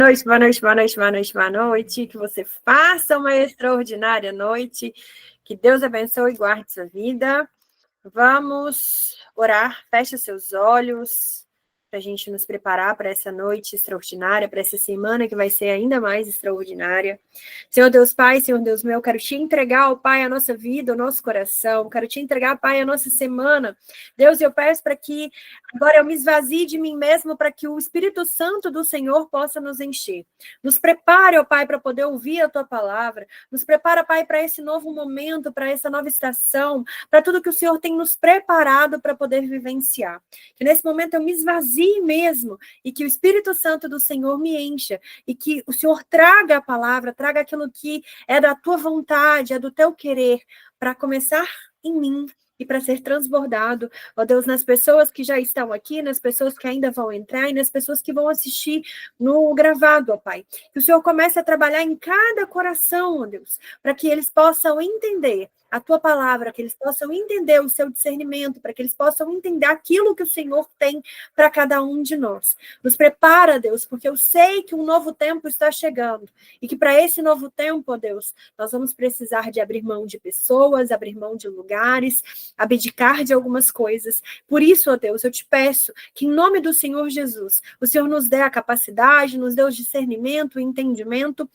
Noite, boa noite, boa noite, boa noite, boa noite. Que você faça uma extraordinária noite. Que Deus abençoe e guarde sua vida. Vamos orar. Feche seus olhos para a gente nos preparar para essa noite extraordinária, para essa semana que vai ser ainda mais extraordinária. Senhor Deus Pai, Senhor Deus meu, quero te entregar, ó Pai, a nossa vida, o nosso coração. Quero te entregar, Pai, a nossa semana. Deus, eu peço para que agora eu me esvazie de mim mesmo, para que o Espírito Santo do Senhor possa nos encher. Nos prepare, ó Pai, para poder ouvir a Tua palavra. Nos prepara, Pai, para esse novo momento, para essa nova estação, para tudo que o Senhor tem nos preparado para poder vivenciar. Que nesse momento eu me esvazie mesmo e que o Espírito Santo do Senhor me encha e que o Senhor traga a palavra, traga aquilo que é da Tua vontade, é do Teu querer, para começar em mim e para ser transbordado, ó Deus, nas pessoas que já estão aqui, nas pessoas que ainda vão entrar e nas pessoas que vão assistir no gravado, ó Pai. Que o Senhor comece a trabalhar em cada coração, ó Deus, para que eles possam entender a Tua palavra, que eles possam entender o Seu discernimento, para que eles possam entender aquilo que o Senhor tem para cada um de nós. Nos prepara, Deus, porque eu sei que um novo tempo está chegando e que para esse novo tempo, ó Deus, nós vamos precisar de abrir mão de pessoas, abrir mão de lugares, abdicar de algumas coisas. Por isso, ó Deus, eu te peço que em nome do Senhor Jesus, o Senhor nos dê a capacidade, nos dê o discernimento, o entendimento,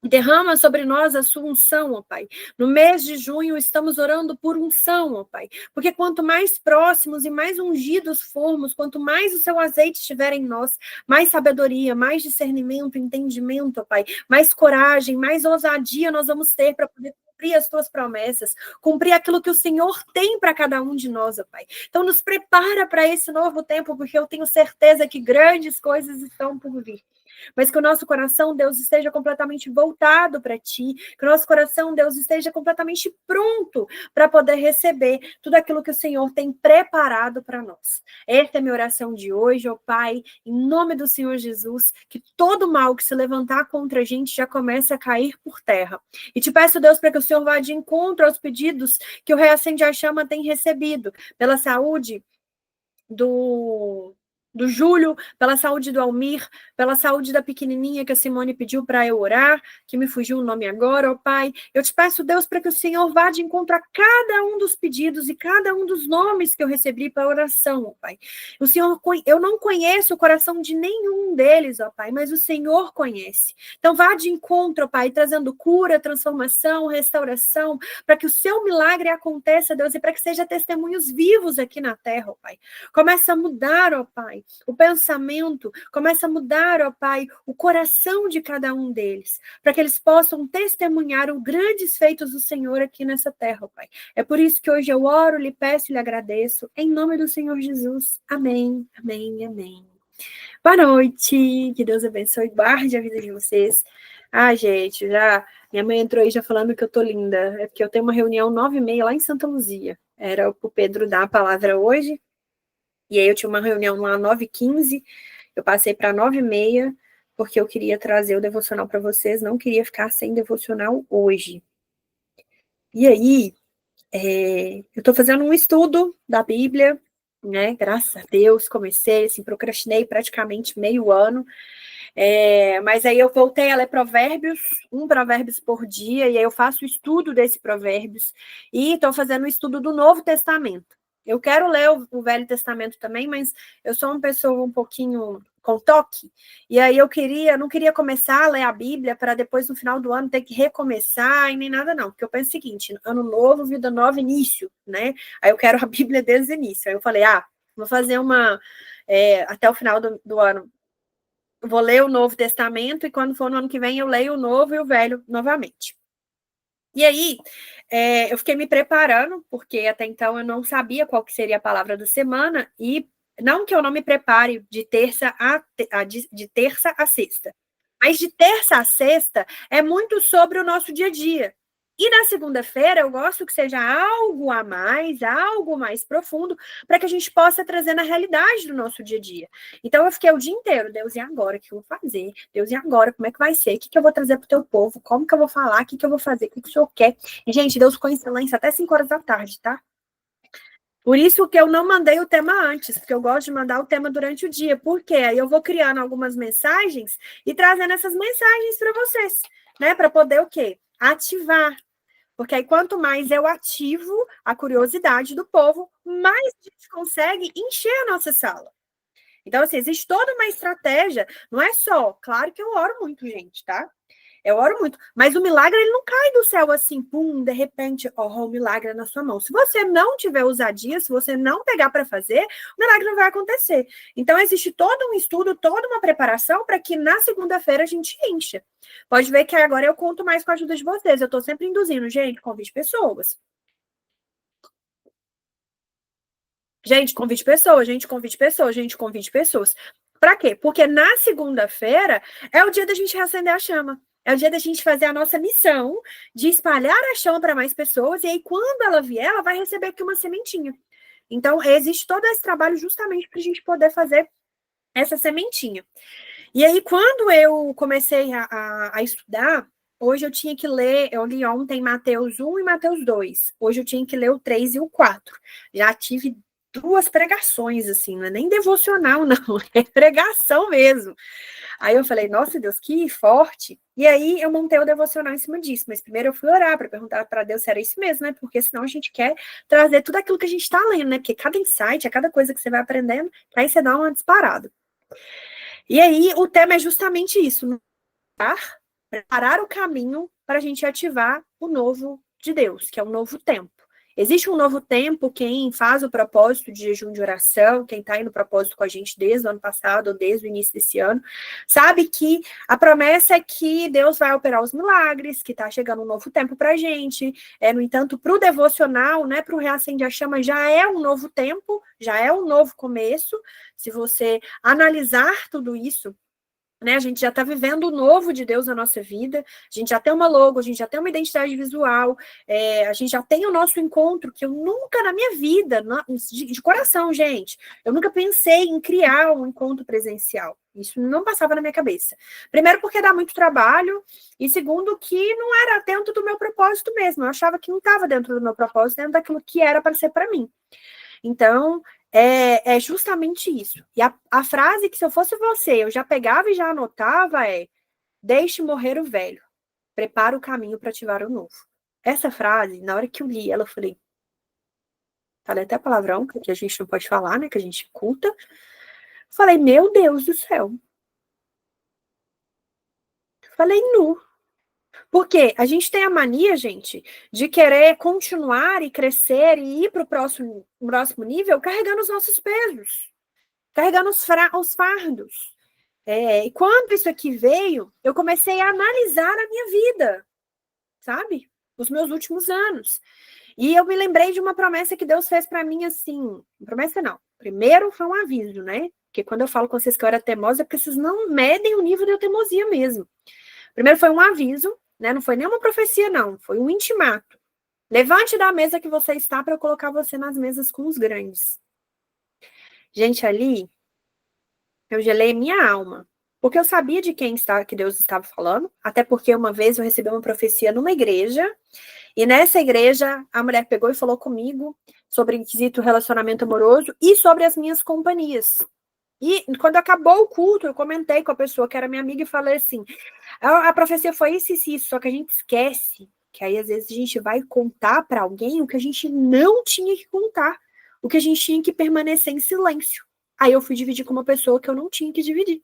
e derrama sobre nós a sua unção, ó Pai. No mês de junho estamos orando por unção, ó Pai. Porque quanto mais próximos e mais ungidos formos, quanto mais o seu azeite estiver em nós, mais sabedoria, mais discernimento, entendimento, ó Pai, mais coragem, mais ousadia nós vamos ter para poder cumprir as tuas promessas, cumprir aquilo que o Senhor tem para cada um de nós, ó Pai. Então nos prepara para esse novo tempo, porque eu tenho certeza que grandes coisas estão por vir. Mas que o nosso coração, Deus, esteja completamente voltado para Ti, que o nosso coração, Deus, esteja completamente pronto para poder receber tudo aquilo que o Senhor tem preparado para nós. Esta é a minha oração de hoje, ó Pai, em nome do Senhor Jesus, que todo mal que se levantar contra a gente já comece a cair por terra. E te peço, Deus, para que o Senhor vá de encontro aos pedidos que o Reacende a Chama tem recebido, pela saúde do Júlio, pela saúde do Almir, pela saúde da pequenininha que a Simone pediu para eu orar, que me fugiu o nome agora, ó Pai. Eu te peço, Deus, para que o Senhor vá de encontro a cada um dos pedidos e cada um dos nomes que eu recebi para oração, ó Pai. O Senhor, eu não conheço o coração de nenhum deles, ó Pai, mas o Senhor conhece. Então vá de encontro, ó Pai, trazendo cura, transformação, restauração, para que o seu milagre aconteça, Deus, e para que seja testemunhos vivos aqui na terra, ó Pai. Começa a mudar, ó Pai, o pensamento, começa a mudar, ó Pai, o coração de cada um deles, para que eles possam testemunhar os grandes feitos do Senhor aqui nessa terra, ó Pai. É por isso que hoje eu oro, lhe peço e lhe agradeço, em nome do Senhor Jesus. Amém, amém, amém. Boa noite, que Deus abençoe e guarde a vida de vocês. Ah, gente, minha mãe entrou aí já falando que eu tô linda, é porque eu tenho uma reunião 9h30 lá em Santa Luzia. Era o Pedro dar a palavra hoje. E aí eu tinha uma reunião lá 9h15, eu passei para 9h30, porque eu queria trazer o devocional para vocês, não queria ficar sem devocional hoje. E aí, eu estou fazendo um estudo da Bíblia, né? Graças a Deus, comecei, assim, procrastinei praticamente meio ano, mas aí eu voltei a ler Provérbios, um Provérbios por dia, e aí eu faço o estudo desse Provérbios, e estou fazendo o estudo do Novo Testamento. Eu quero ler o Velho Testamento também, mas eu sou uma pessoa um pouquinho com toque, e aí eu não queria começar a ler a Bíblia para depois, no final do ano, ter que recomeçar e nem nada não, porque eu penso o seguinte, ano novo, vida nova, início, né? Aí eu quero a Bíblia desde o início. Aí eu falei, vou fazer até o final do ano, vou ler o Novo Testamento, e quando for no ano que vem, eu leio o Novo e o Velho novamente. E aí, eu fiquei me preparando, porque até então eu não sabia qual que seria a palavra da semana, e não que eu não me prepare de terça a sexta, mas de terça a sexta é muito sobre o nosso dia a dia. E na segunda-feira eu gosto que seja algo a mais, algo mais profundo, para que a gente possa trazer na realidade do nosso dia a dia. Então eu fiquei o dia inteiro, Deus, e agora? O que eu vou fazer? Deus, e agora? Como é que vai ser? O que eu vou trazer para o teu povo? Como que eu vou falar? O que eu vou fazer? O que o Senhor quer? E, gente, Deus ficou em silêncio até 5 horas da tarde, tá? Por isso que eu não mandei o tema antes, porque eu gosto de mandar o tema durante o dia. Por quê? Aí eu vou criando algumas mensagens e trazendo essas mensagens para vocês, né? Para poder o quê? Ativar. Porque aí quanto mais eu ativo a curiosidade do povo, mais a gente consegue encher a nossa sala. Então, assim, existe toda uma estratégia. Não é só, claro que eu oro muito, gente, tá? Eu oro muito, mas o milagre ele não cai do céu assim, pum, de repente, ó, o milagre é na sua mão. Se você não tiver ousadia, se você não pegar para fazer, o milagre não vai acontecer. Então existe todo um estudo, toda uma preparação para que na segunda-feira a gente encha. Pode ver que agora eu conto mais com a ajuda de vocês. Eu estou sempre induzindo, gente, convide pessoas. Gente, convide pessoas, gente, convide pessoas, gente, convide pessoas. Para quê? Porque na segunda-feira é o dia da gente reacender a chama. É o dia da gente fazer a nossa missão de espalhar a chama para mais pessoas. E aí, quando ela vier, ela vai receber aqui uma sementinha. Então, existe todo esse trabalho justamente para a gente poder fazer essa sementinha. E aí, quando eu comecei a estudar, hoje eu tinha que ler, eu li ontem Mateus 1 e Mateus 2. Hoje eu tinha que ler o 3 e o 4. Já tive duas pregações, assim, não é nem devocional, não, é pregação mesmo. Aí eu falei, nossa Deus, que forte. E aí eu montei o devocional em cima disso, mas primeiro eu fui orar para perguntar para Deus se era isso mesmo, né? Porque senão a gente quer trazer tudo aquilo que a gente está lendo, né? Porque cada insight, a cada coisa que você vai aprendendo, aí você dá uma disparada. E aí o tema é justamente isso, preparar o caminho para a gente ativar o novo de Deus, que é um novo tempo. Existe um novo tempo, quem faz o propósito de jejum de oração, quem está aí no propósito com a gente desde o ano passado, ou desde o início desse ano, sabe que a promessa é que Deus vai operar os milagres, que está chegando um novo tempo para a gente. No entanto, para o devocional, né, para o Reacende a Chama, já é um novo tempo, já é um novo começo. Se você analisar tudo isso, né, a gente já está vivendo o novo de Deus na nossa vida, a gente já tem uma logo, a gente já tem uma identidade visual, a gente já tem o nosso encontro, que eu nunca na minha vida, de coração, gente, eu nunca pensei em criar um encontro presencial. Isso não passava na minha cabeça. Primeiro, porque dá muito trabalho, e segundo, que não era dentro do meu propósito mesmo. Eu achava que não estava dentro do meu propósito, dentro daquilo que era para ser para mim. Então, é justamente isso. E a frase que, se eu fosse você, eu já pegava e já anotava é: deixe morrer o velho, prepara o caminho para ativar o novo. Essa frase, na hora que eu li ela, eu falei até palavrão, que a gente não pode falar, né, que a gente culta. Falei, meu Deus do céu. Falei, nu. Porque a gente tem a mania, gente, de querer continuar e crescer e ir para o próximo nível carregando os nossos pesos, carregando os fardos. E quando isso aqui veio, eu comecei a analisar a minha vida, sabe? Os meus últimos anos. E eu me lembrei de uma promessa que Deus fez para mim, assim, promessa não. Primeiro foi um aviso, né? Porque quando eu falo com vocês que eu era teimosa, é porque vocês não medem o nível de teimosia mesmo. Primeiro foi um aviso, né? Não foi nenhuma profecia, não. Foi um intimato. Levante da mesa que você está para eu colocar você nas mesas com os grandes. Gente, ali eu gelei minha alma. Porque eu sabia de quem que Deus estava falando, até porque uma vez eu recebi uma profecia numa igreja, e nessa igreja a mulher pegou e falou comigo sobre o quesito relacionamento amoroso e sobre as minhas companhias. E quando acabou o culto, eu comentei com a pessoa que era minha amiga e falei assim: a profecia foi isso, isso, isso, só que a gente esquece que aí às vezes a gente vai contar para alguém o que a gente não tinha que contar, o que a gente tinha que permanecer em silêncio. Aí eu fui dividir com uma pessoa que eu não tinha que dividir.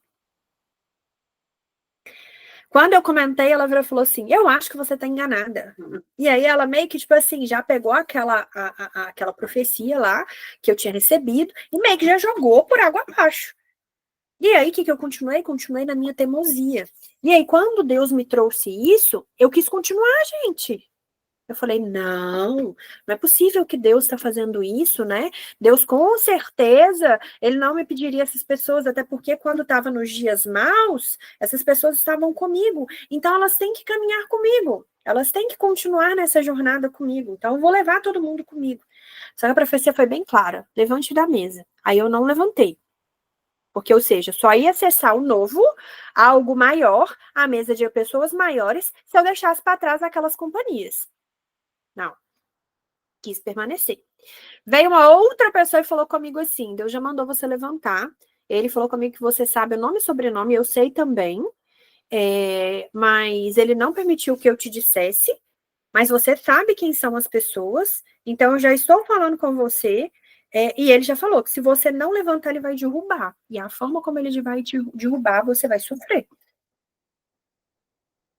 Quando eu comentei, ela virou e falou assim: eu acho que você tá enganada. E aí ela meio que, tipo assim, já pegou aquela profecia lá que eu tinha recebido e meio que já jogou por água abaixo. E aí, o que eu continuei? Continuei na minha teimosia. E aí, quando Deus me trouxe isso, eu quis continuar, gente. Eu falei, não é possível que Deus está fazendo isso, né? Deus, com certeza, ele não me pediria essas pessoas, até porque quando estava nos dias maus, essas pessoas estavam comigo. Então, elas têm que caminhar comigo. Elas têm que continuar nessa jornada comigo. Então, eu vou levar todo mundo comigo. Só que a profecia foi bem clara. Levante da mesa. Aí eu não levantei. Porque, ou seja, só ia acessar o novo, algo maior, a mesa de pessoas maiores, se eu deixasse para trás aquelas companhias. Não. Quis permanecer. Veio uma outra pessoa e falou comigo assim, Deus já mandou você levantar. Ele falou comigo que você sabe o nome e sobrenome, eu sei também. Mas ele não permitiu que eu te dissesse. Mas você sabe quem são as pessoas. Então, eu já estou falando com você. E ele já falou que se você não levantar, ele vai derrubar. E a forma como ele vai te derrubar, você vai sofrer.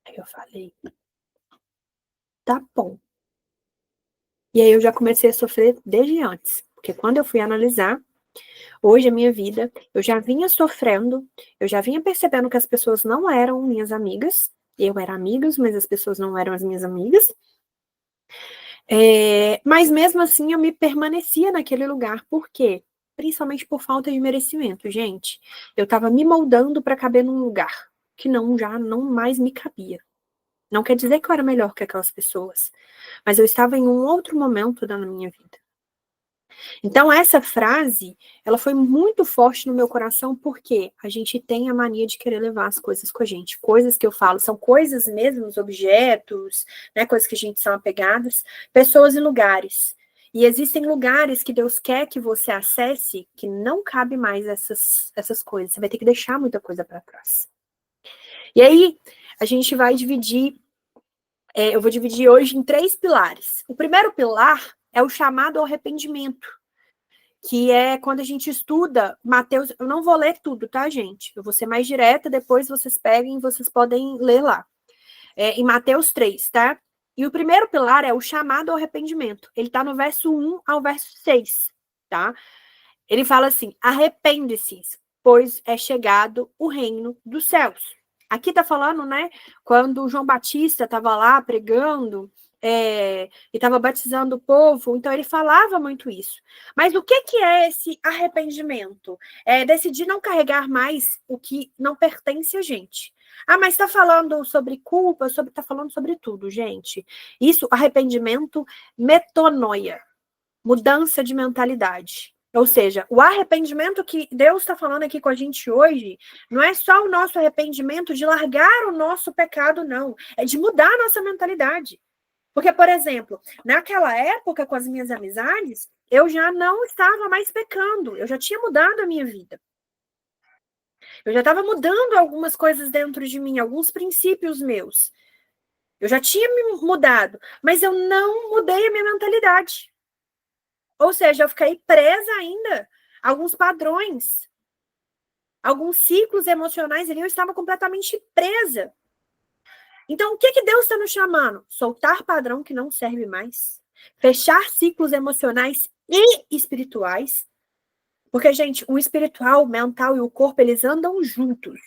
Aí eu falei, tá bom. E aí eu já comecei a sofrer desde antes. Porque quando eu fui analisar, hoje a minha vida, eu já vinha sofrendo, eu já vinha percebendo que as pessoas não eram minhas amigas. Eu era amigas, mas as pessoas não eram as minhas amigas. Mas mesmo assim eu me permanecia naquele lugar. Por quê? Principalmente por falta de merecimento, gente. Eu estava me moldando para caber num lugar que já não mais me cabia. Não quer dizer que eu era melhor que aquelas pessoas, mas eu estava em um outro momento da minha vida. Então, essa frase, ela foi muito forte no meu coração, porque a gente tem a mania de querer levar as coisas com a gente. Coisas que eu falo, são coisas mesmo, os objetos, né, coisas que a gente são apegadas, pessoas e lugares. E existem lugares que Deus quer que você acesse, que não cabe mais essas coisas. Você vai ter que deixar muita coisa para trás. E aí, a gente vai dividir, eu vou dividir hoje em 3 pilares. O primeiro pilar é o chamado ao arrependimento, que é quando a gente estuda Mateus. Eu não vou ler tudo, tá, gente? Eu vou ser mais direta, depois vocês peguem e vocês podem ler lá. Em Mateus 3, tá? E o primeiro pilar é o chamado ao arrependimento. Ele tá no verso 1 ao verso 6, tá? Ele fala assim, arrepende-se, pois é chegado o reino dos céus. Aqui tá falando, né, quando João Batista estava lá pregando, e estava batizando o povo, então ele falava muito isso. Mas o que é esse arrependimento? É decidir não carregar mais o que não pertence a gente. Ah, mas está falando sobre culpa, está falando sobre tudo, gente. Isso, arrependimento, metanoia, mudança de mentalidade. Ou seja, o arrependimento que Deus está falando aqui com a gente hoje não é só o nosso arrependimento de largar o nosso pecado, não. É de mudar a nossa mentalidade. Porque, por exemplo, naquela época, com as minhas amizades, eu já não estava mais pecando. Eu já tinha mudado a minha vida. Eu já estava mudando algumas coisas dentro de mim, alguns princípios meus. Eu já tinha me mudado, mas eu não mudei a minha mentalidade. Ou seja, eu fiquei presa ainda a alguns padrões, alguns ciclos emocionais ali, eu estava completamente presa. Então, o que Deus está nos chamando? Soltar padrão que não serve mais. Fechar ciclos emocionais e espirituais. Porque, gente, o espiritual, o mental e o corpo, eles andam juntos.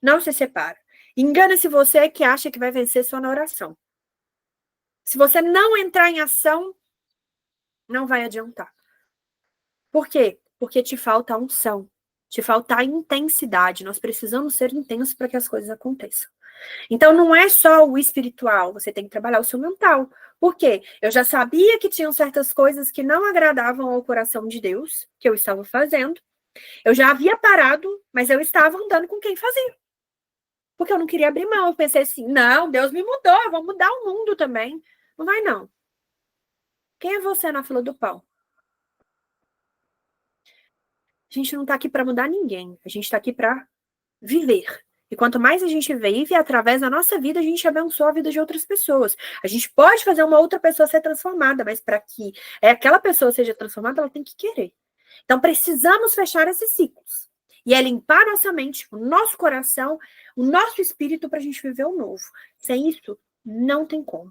Não se separam. Engana-se você que acha que vai vencer só na oração. Se você não entrar em ação, não vai adiantar. Por quê? Porque te falta unção, te falta intensidade. Nós precisamos ser intensos para que as coisas aconteçam. Então, não é só o espiritual, você tem que trabalhar o seu mental. Por quê? Eu já sabia que tinham certas coisas que não agradavam ao coração de Deus, que eu estava fazendo. Eu já havia parado, mas eu estava andando com quem fazia. Porque eu não queria abrir mão. Eu pensei assim, não, Deus me mudou, eu vou mudar o mundo também. Não vai, não. Quem é você na fila do pão? A gente não está aqui para mudar ninguém. A gente está aqui para viver. E quanto mais a gente vive, através da nossa vida, a gente abençoa a vida de outras pessoas. A gente pode fazer uma outra pessoa ser transformada, mas para que aquela pessoa seja transformada, ela tem que querer. Então, precisamos fechar esses ciclos. E é limpar nossa mente, o nosso coração, o nosso espírito para a gente viver o novo. Sem isso, não tem como.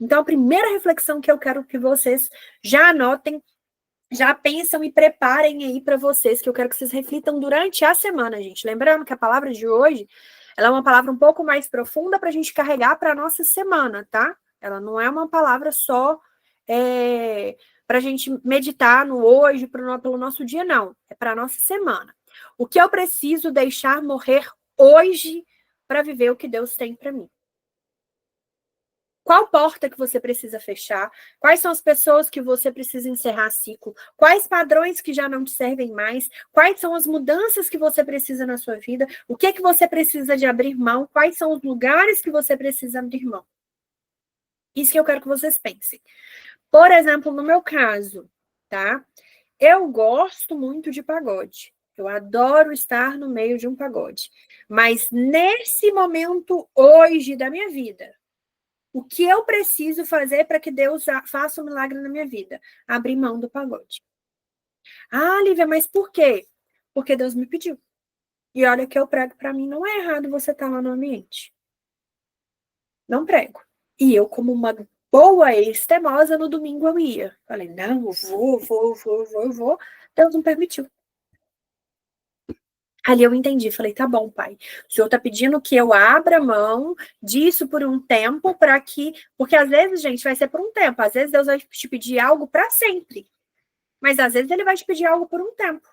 Então, a primeira reflexão que eu quero que vocês já anotem, já pensam e preparem aí para vocês, que eu quero que vocês reflitam durante a semana, gente. Lembrando que a palavra de hoje, ela é uma palavra um pouco mais profunda para a gente carregar para a nossa semana, tá? Ela não é uma palavra só para a gente meditar no hoje, pelo nosso dia, não. É para a nossa semana. O que eu preciso deixar morrer hoje para viver o que Deus tem para mim? Qual porta que você precisa fechar? Quais são as pessoas que você precisa encerrar ciclo? Quais padrões que já não te servem mais? Quais são as mudanças que você precisa na sua vida? O que que você precisa de abrir mão? Quais são os lugares que você precisa abrir mão? Isso que eu quero que vocês pensem. Por exemplo, no meu caso, tá? Eu gosto muito de pagode. Eu adoro estar no meio de um pagode. Mas nesse momento hoje da minha vida, o que eu preciso fazer para que Deus faça um milagre na minha vida? Abrir mão do pagode. Ah, Lívia, mas por quê? Porque Deus me pediu. E olha que eu prego para mim, não é errado você estar lá no ambiente. Não prego. E eu, como uma boa ex-teimosa, no domingo eu ia. Falei, não, eu vou. Deus não permitiu. Ali eu entendi, falei, tá bom, pai. O senhor tá pedindo que eu abra mão disso por um tempo para que. Porque às vezes, gente, vai ser por um tempo. Às vezes Deus vai te pedir algo para sempre. Mas às vezes ele vai te pedir algo por um tempo.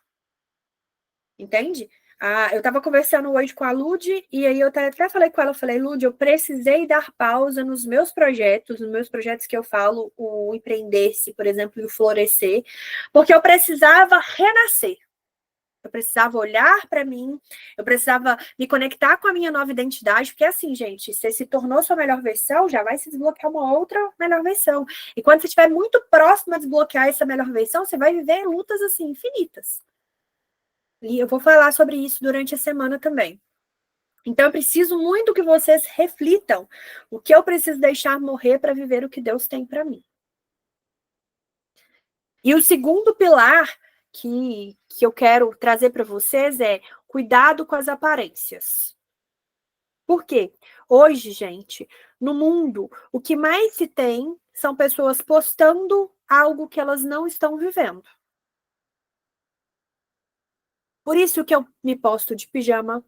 Entende? Ah, eu estava conversando hoje com a Lud, e aí eu até falei com ela, eu falei, Lud, eu precisei dar pausa nos meus projetos que eu falo, o empreender-se, por exemplo, e o florescer, porque eu precisava renascer. Eu precisava olhar para mim, eu precisava me conectar com a minha nova identidade, porque assim, gente, você se tornou sua melhor versão, já vai se desbloquear uma outra melhor versão. E quando você estiver muito próximo a desbloquear essa melhor versão, você vai viver lutas assim infinitas. E eu vou falar sobre isso durante a semana também. Então, eu preciso muito que vocês reflitam o que eu preciso deixar morrer para viver o que Deus tem para mim. E o segundo pilar que eu quero trazer para vocês é cuidado com as aparências. Por quê? Hoje, gente, no mundo, o que mais se tem são pessoas postando algo que elas não estão vivendo. Por isso que eu me posto de pijama,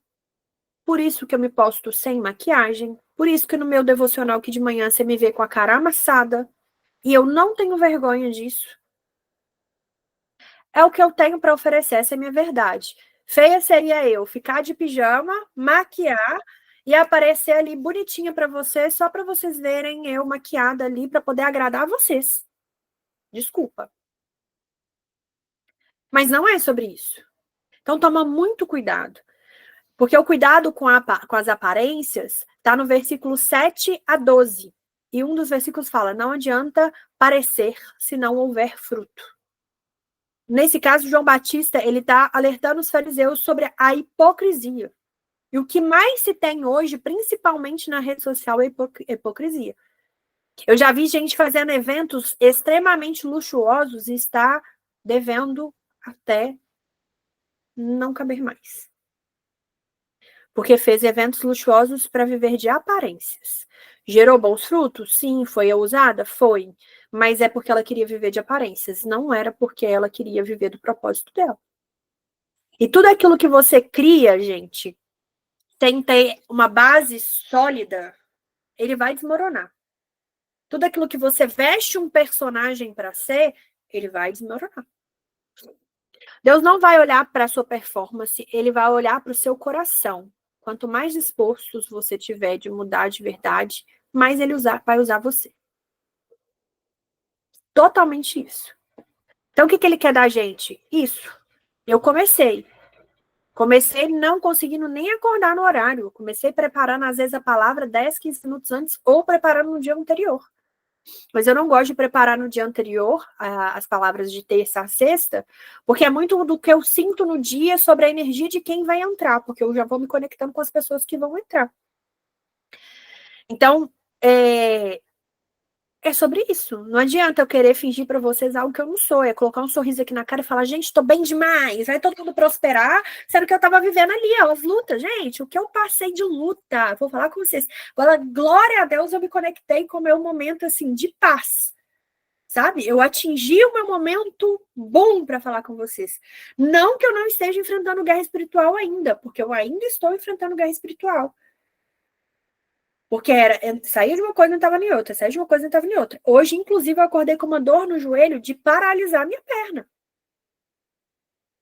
por isso que eu me posto sem maquiagem, por isso que no meu devocional que de manhã você me vê com a cara amassada, e eu não tenho vergonha disso. É o que eu tenho para oferecer, essa é a minha verdade. Feia seria eu ficar de pijama, maquiar e aparecer ali bonitinha para vocês, só para vocês verem eu maquiada ali para poder agradar vocês. Desculpa. Mas não é sobre isso. Então toma muito cuidado. Porque o cuidado com as aparências está no versículo 7 a 12. E um dos versículos fala: não adianta parecer se não houver fruto. Nesse caso, João Batista ele está alertando os fariseus sobre a hipocrisia. E o que mais se tem hoje, principalmente na rede social, é hipocrisia. Eu já vi gente fazendo eventos extremamente luxuosos e está devendo até não caber mais. Porque fez eventos luxuosos para viver de aparências. Gerou bons frutos? Sim. Foi ousada? Foi. Mas é porque ela queria viver de aparências. Não era porque ela queria viver do propósito dela. E tudo aquilo que você cria, gente, tem ter uma base sólida, ele vai desmoronar. Tudo aquilo que você veste um personagem para ser, ele vai desmoronar. Deus não vai olhar para a sua performance, ele vai olhar para o seu coração. Quanto mais dispostos você tiver de mudar de verdade, mais ele vai usar você. Totalmente isso. Então, o que ele quer da gente? Isso. Eu comecei não conseguindo nem acordar no horário. Comecei preparando, às vezes, a palavra 10, 15 minutos antes ou preparando no dia anterior. Mas eu não gosto de preparar no dia anterior as palavras de terça a sexta, porque é muito do que eu sinto no dia sobre a energia de quem vai entrar, porque eu já vou me conectando com as pessoas que vão entrar. Então, é sobre isso. Não adianta eu querer fingir para vocês algo que eu não sou. É colocar um sorriso aqui na cara e falar, gente, tô bem demais, vai todo mundo prosperar, sendo que eu tava vivendo ali, ó, as lutas. Gente, o que eu passei de luta, vou falar com vocês. Agora, glória a Deus, eu me conectei com o meu momento, assim, de paz. Sabe? Eu atingi o meu momento bom para falar com vocês. Não que eu não esteja enfrentando guerra espiritual ainda, porque eu ainda estou enfrentando guerra espiritual. Porque saía de uma coisa e não estava em outra, saía de uma coisa e não estava em outra. Hoje, inclusive, eu acordei com uma dor no joelho de paralisar minha perna.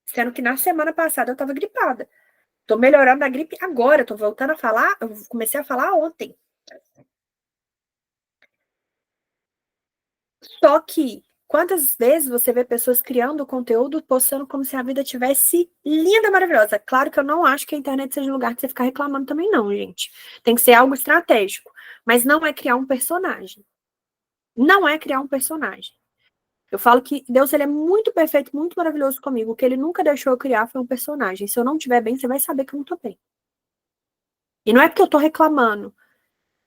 Sendo que na semana passada eu estava gripada. Estou melhorando a gripe agora, estou voltando a falar, eu comecei a falar ontem. Só que, quantas vezes você vê pessoas criando conteúdo, postando como se a vida tivesse linda, maravilhosa? Claro que eu não acho que a internet seja um lugar de você ficar reclamando também, não, gente. Tem que ser algo estratégico. Mas não é criar um personagem. Não é criar um personagem. Eu falo que Deus ele é muito perfeito, muito maravilhoso comigo. O que ele nunca deixou eu criar foi um personagem. Se eu não estiver bem, você vai saber que eu não tô bem. E não é porque eu tô reclamando.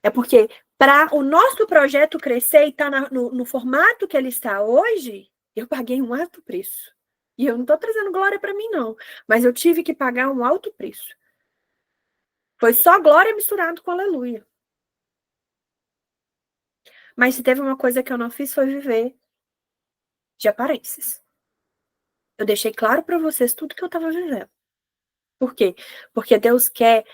É porque para o nosso projeto crescer e estar no formato que ele está hoje, eu paguei um alto preço. E eu não estou trazendo glória para mim, não. Mas eu tive que pagar um alto preço. Foi só glória misturado com aleluia. Mas se teve uma coisa que eu não fiz foi viver de aparências. Eu deixei claro para vocês tudo que eu estava vivendo. Por quê? Porque Deus quer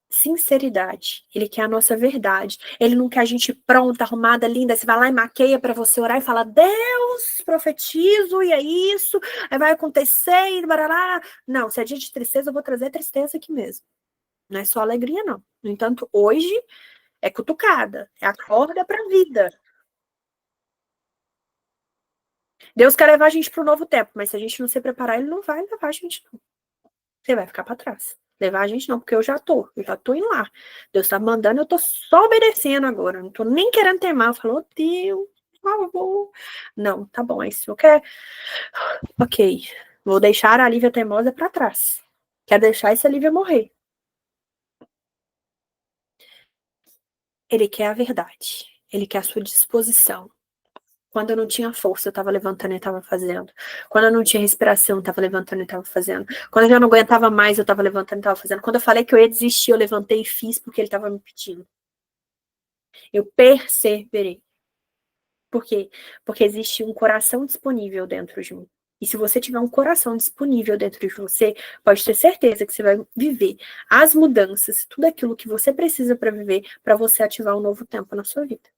sinceridade. Ele quer a nossa verdade. Ele não quer a gente pronta, arrumada, linda. Você vai lá e maqueia para você orar e fala: Deus, profetizo, e é isso. Aí vai acontecer e barará. Não, se é dia de tristeza, eu vou trazer tristeza aqui mesmo. Não é só alegria, não. No entanto, hoje é cutucada, é acorda para a vida. Deus quer levar a gente para o novo tempo, mas se a gente não se preparar, ele não vai levar a gente, não. Você vai ficar para trás. Levar a gente não, porque eu já tô indo lá. Deus tá mandando, eu tô só obedecendo agora. Não tô nem querendo ter mal. Falou, Deus, por favor. Não, tá bom, é isso. Eu quero. Ok. Vou deixar a Lívia teimosa para trás. Quero deixar essa Lívia morrer. Ele quer a verdade. Ele quer a sua disposição. Quando eu não tinha força, eu tava levantando e tava fazendo. Quando eu não tinha respiração, eu tava levantando e tava fazendo. Quando eu já não aguentava mais, eu tava levantando e tava fazendo. Quando eu falei que eu ia desistir, eu levantei e fiz porque ele tava me pedindo. Eu perseverei. Por quê? Porque existe um coração disponível dentro de mim. E se você tiver um coração disponível dentro de você, pode ter certeza que você vai viver as mudanças, tudo aquilo que você precisa para viver, para você ativar um novo tempo na sua vida.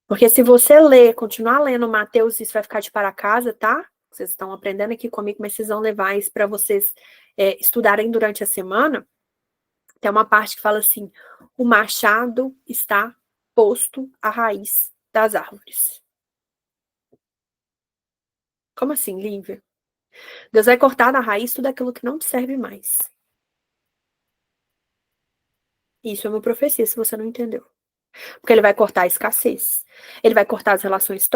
Porque se você ler, continuar lendo Mateus, isso vai ficar de para casa, tá? Vocês estão aprendendo aqui comigo, mas vocês vão levar isso para vocês estudarem durante a semana. Tem uma parte que fala assim: o machado está posto à raiz das árvores. Como assim, Lívia? Deus vai cortar na raiz tudo aquilo que não te serve mais. Isso é uma profecia, se você não entendeu. Porque ele vai cortar a escassez, ele vai cortar as relações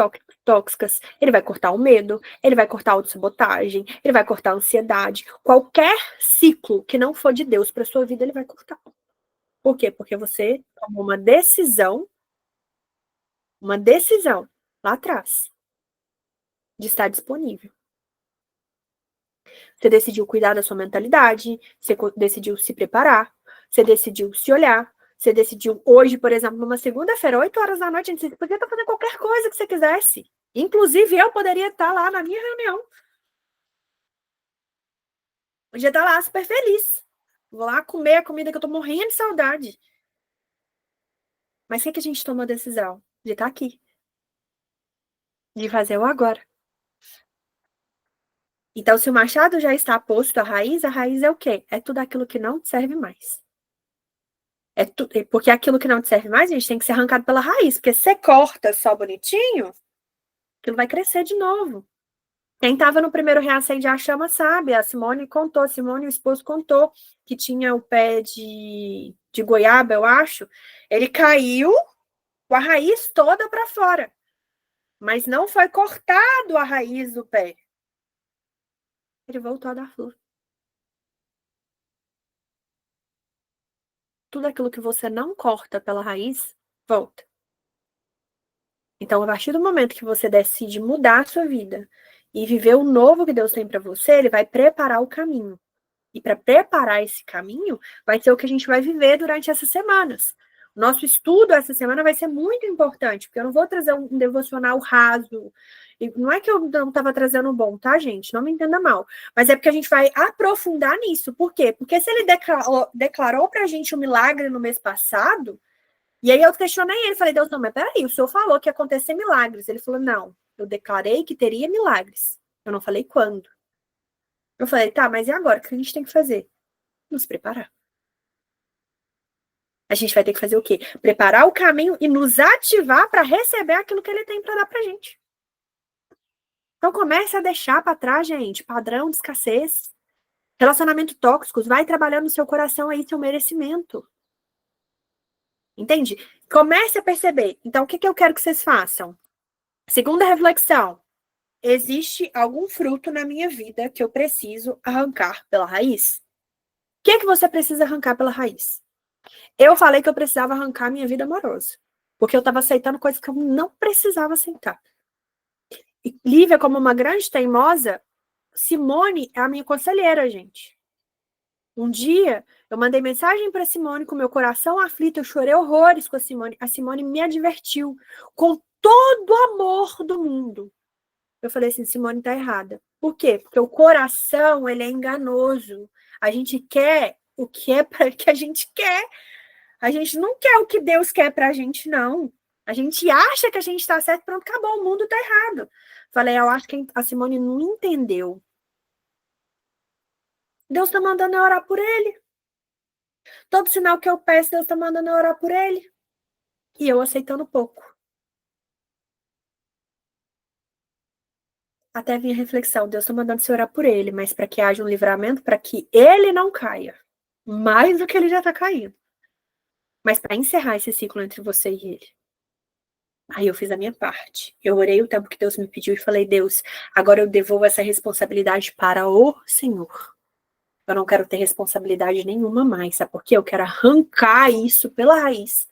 tóxicas, ele vai cortar o medo, ele vai cortar a autossabotagem, ele vai cortar a ansiedade. Qualquer ciclo que não for de Deus para sua vida, ele vai cortar. Por quê? Porque você tomou uma decisão lá atrás de estar disponível. Você decidiu cuidar da sua mentalidade, você decidiu se preparar, você decidiu se olhar, você decidiu hoje, por exemplo, numa segunda-feira, 8 horas da noite, você podia estar fazendo qualquer coisa que você quisesse. Inclusive, eu poderia estar lá na minha reunião. Podia estar lá super feliz. Vou lá comer a comida que eu tô morrendo de saudade. Mas o que a gente tomou a decisão? De estar aqui. De fazer o agora. Então, se o machado já está posto à raiz, a raiz é o quê? É tudo aquilo que não te serve mais. Porque aquilo que não te serve mais, a gente tem que ser arrancado pela raiz. Porque se você corta só bonitinho, aquilo vai crescer de novo. Quem estava no primeiro Reacende a Chama sabe, a Simone contou, Simone, o esposo, contou que tinha o pé de goiaba, eu acho. Ele caiu com a raiz toda para fora. Mas não foi cortado a raiz do pé. Ele voltou a dar flor. Tudo aquilo que você não corta pela raiz, volta. Então, a partir do momento que você decide mudar a sua vida e viver o novo que Deus tem para você, ele vai preparar o caminho. E para preparar esse caminho, vai ser o que a gente vai viver durante essas semanas. O nosso estudo essa semana vai ser muito importante, porque eu não vou trazer um devocional raso. E não é que eu não estava trazendo bom, tá, gente? Não me entenda mal. Mas é porque a gente vai aprofundar nisso. Por quê? Porque se ele declarou para a gente o milagre no mês passado, e aí eu questionei ele, falei, Deus, não, mas peraí, o senhor falou que ia acontecer milagres. Ele falou, não, eu declarei que teria milagres. Eu não falei quando. Eu falei, tá, mas e agora? O que a gente tem que fazer? Nos preparar. A gente vai ter que fazer o quê? Preparar o caminho e nos ativar para receber aquilo que ele tem para dar pra gente. Então comece a deixar para trás, gente, padrão de escassez, relacionamento tóxicos, vai trabalhando no seu coração aí seu merecimento. Entende? Comece a perceber. Então, o que eu quero que vocês façam? Segunda reflexão. Existe algum fruto na minha vida que eu preciso arrancar pela raiz? O que é que você precisa arrancar pela raiz? Eu falei que eu precisava arrancar minha vida amorosa, porque eu estava aceitando coisas que eu não precisava aceitar. E Lívia, como uma grande teimosa, Simone é a minha conselheira, gente. Um dia, eu mandei mensagem para Simone com meu coração aflito, eu chorei horrores com a Simone. A Simone me advertiu com todo o amor do mundo. Eu falei assim, Simone tá errada. Por quê? Porque o coração, ele é enganoso. A gente quer o que é para que a gente quer. A gente não quer o que Deus quer pra gente, não. A gente acha que a gente tá certo, pronto, acabou, o mundo tá errado. Falei, eu acho que a Simone não entendeu. Deus tá mandando eu orar por ele. Todo sinal que eu peço, Deus tá mandando eu orar por ele. E eu aceitando pouco. Até vinha a reflexão, Deus tá mandando você orar por ele, mas para que haja um livramento, para que ele não caia. Mais do que ele já tá caindo. Mas para encerrar esse ciclo entre você e ele. Aí eu fiz a minha parte. Eu orei o tempo que Deus me pediu e falei, Deus, agora eu devolvo essa responsabilidade para o Senhor. Eu não quero ter responsabilidade nenhuma mais, sabe por quê? Eu quero arrancar isso pela raiz.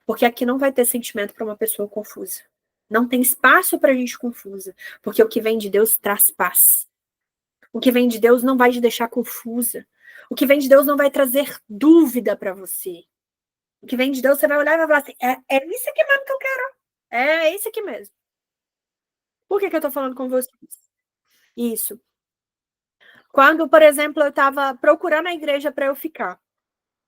Porque aqui não vai ter sentimento para uma pessoa confusa. Não tem espaço para gente confusa. Porque o que vem de Deus traz paz. O que vem de Deus não vai te deixar confusa. O que vem de Deus não vai trazer dúvida para você. O que vem de Deus, você vai olhar e vai falar assim, é isso aqui mesmo que eu quero. É isso aqui mesmo. Por que eu tô falando com vocês? Isso. Quando, por exemplo, eu estava procurando a igreja para eu ficar,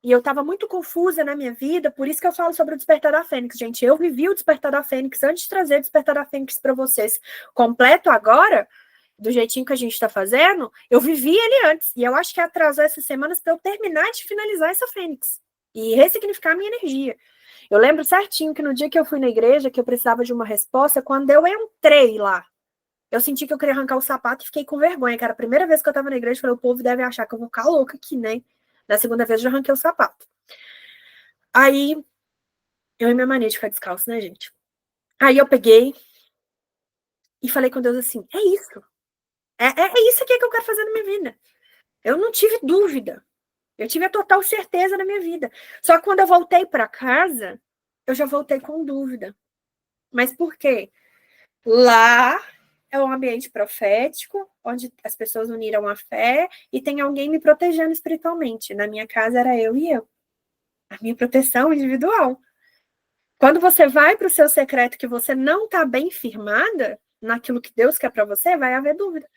e eu estava muito confusa na minha vida, por isso que eu falo sobre o Despertar da Fênix, gente. Eu vivi o Despertar da Fênix antes de trazer o Despertar da Fênix para vocês completo agora, do jeitinho que a gente está fazendo, eu vivi ele antes. E eu acho que atrasou essas semanas para eu terminar de finalizar essa Fênix e ressignificar a minha energia. Eu lembro certinho que no dia que eu fui na igreja, que eu precisava de uma resposta, quando eu entrei lá, eu senti que eu queria arrancar o sapato e fiquei com vergonha, que era a primeira vez que eu tava na igreja, falei, o povo deve achar que eu vou ficar louca aqui, né? Na segunda vez eu já arranquei o sapato. Aí, eu e minha mania de ficar descalço, né, gente? Aí eu peguei e falei com Deus assim, é isso. É isso aqui que eu quero fazer na minha vida. Eu não tive dúvida. Eu tive a total certeza na minha vida. Só que quando eu voltei para casa, eu já voltei com dúvida. Mas por quê? Lá é um ambiente profético, onde as pessoas uniram a fé e tem alguém me protegendo espiritualmente. Na minha casa era eu e eu. A minha proteção individual. Quando você vai para o seu secreto que você não está bem firmada naquilo que Deus quer para você, vai haver dúvida.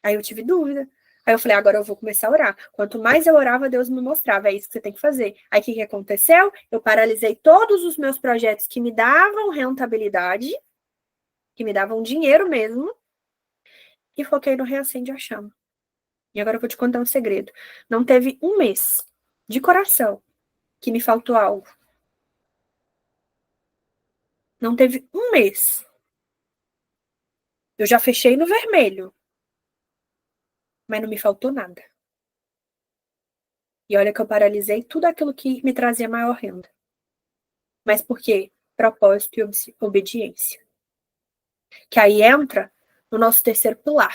Aí eu tive dúvida. Aí eu falei, agora eu vou começar a orar. Quanto mais eu orava, Deus me mostrava, é isso que você tem que fazer. Aí o que aconteceu? Eu paralisei todos os meus projetos que me davam rentabilidade, que me davam dinheiro mesmo, e foquei no Reacende a Chama. E agora eu vou te contar um segredo. Não teve um mês de coração que me faltou algo. Não teve um mês. Eu já fechei no vermelho, mas não me faltou nada. E olha que eu paralisei tudo aquilo que me trazia maior renda. Mas por quê? Propósito e obediência. Que aí entra no nosso terceiro pilar,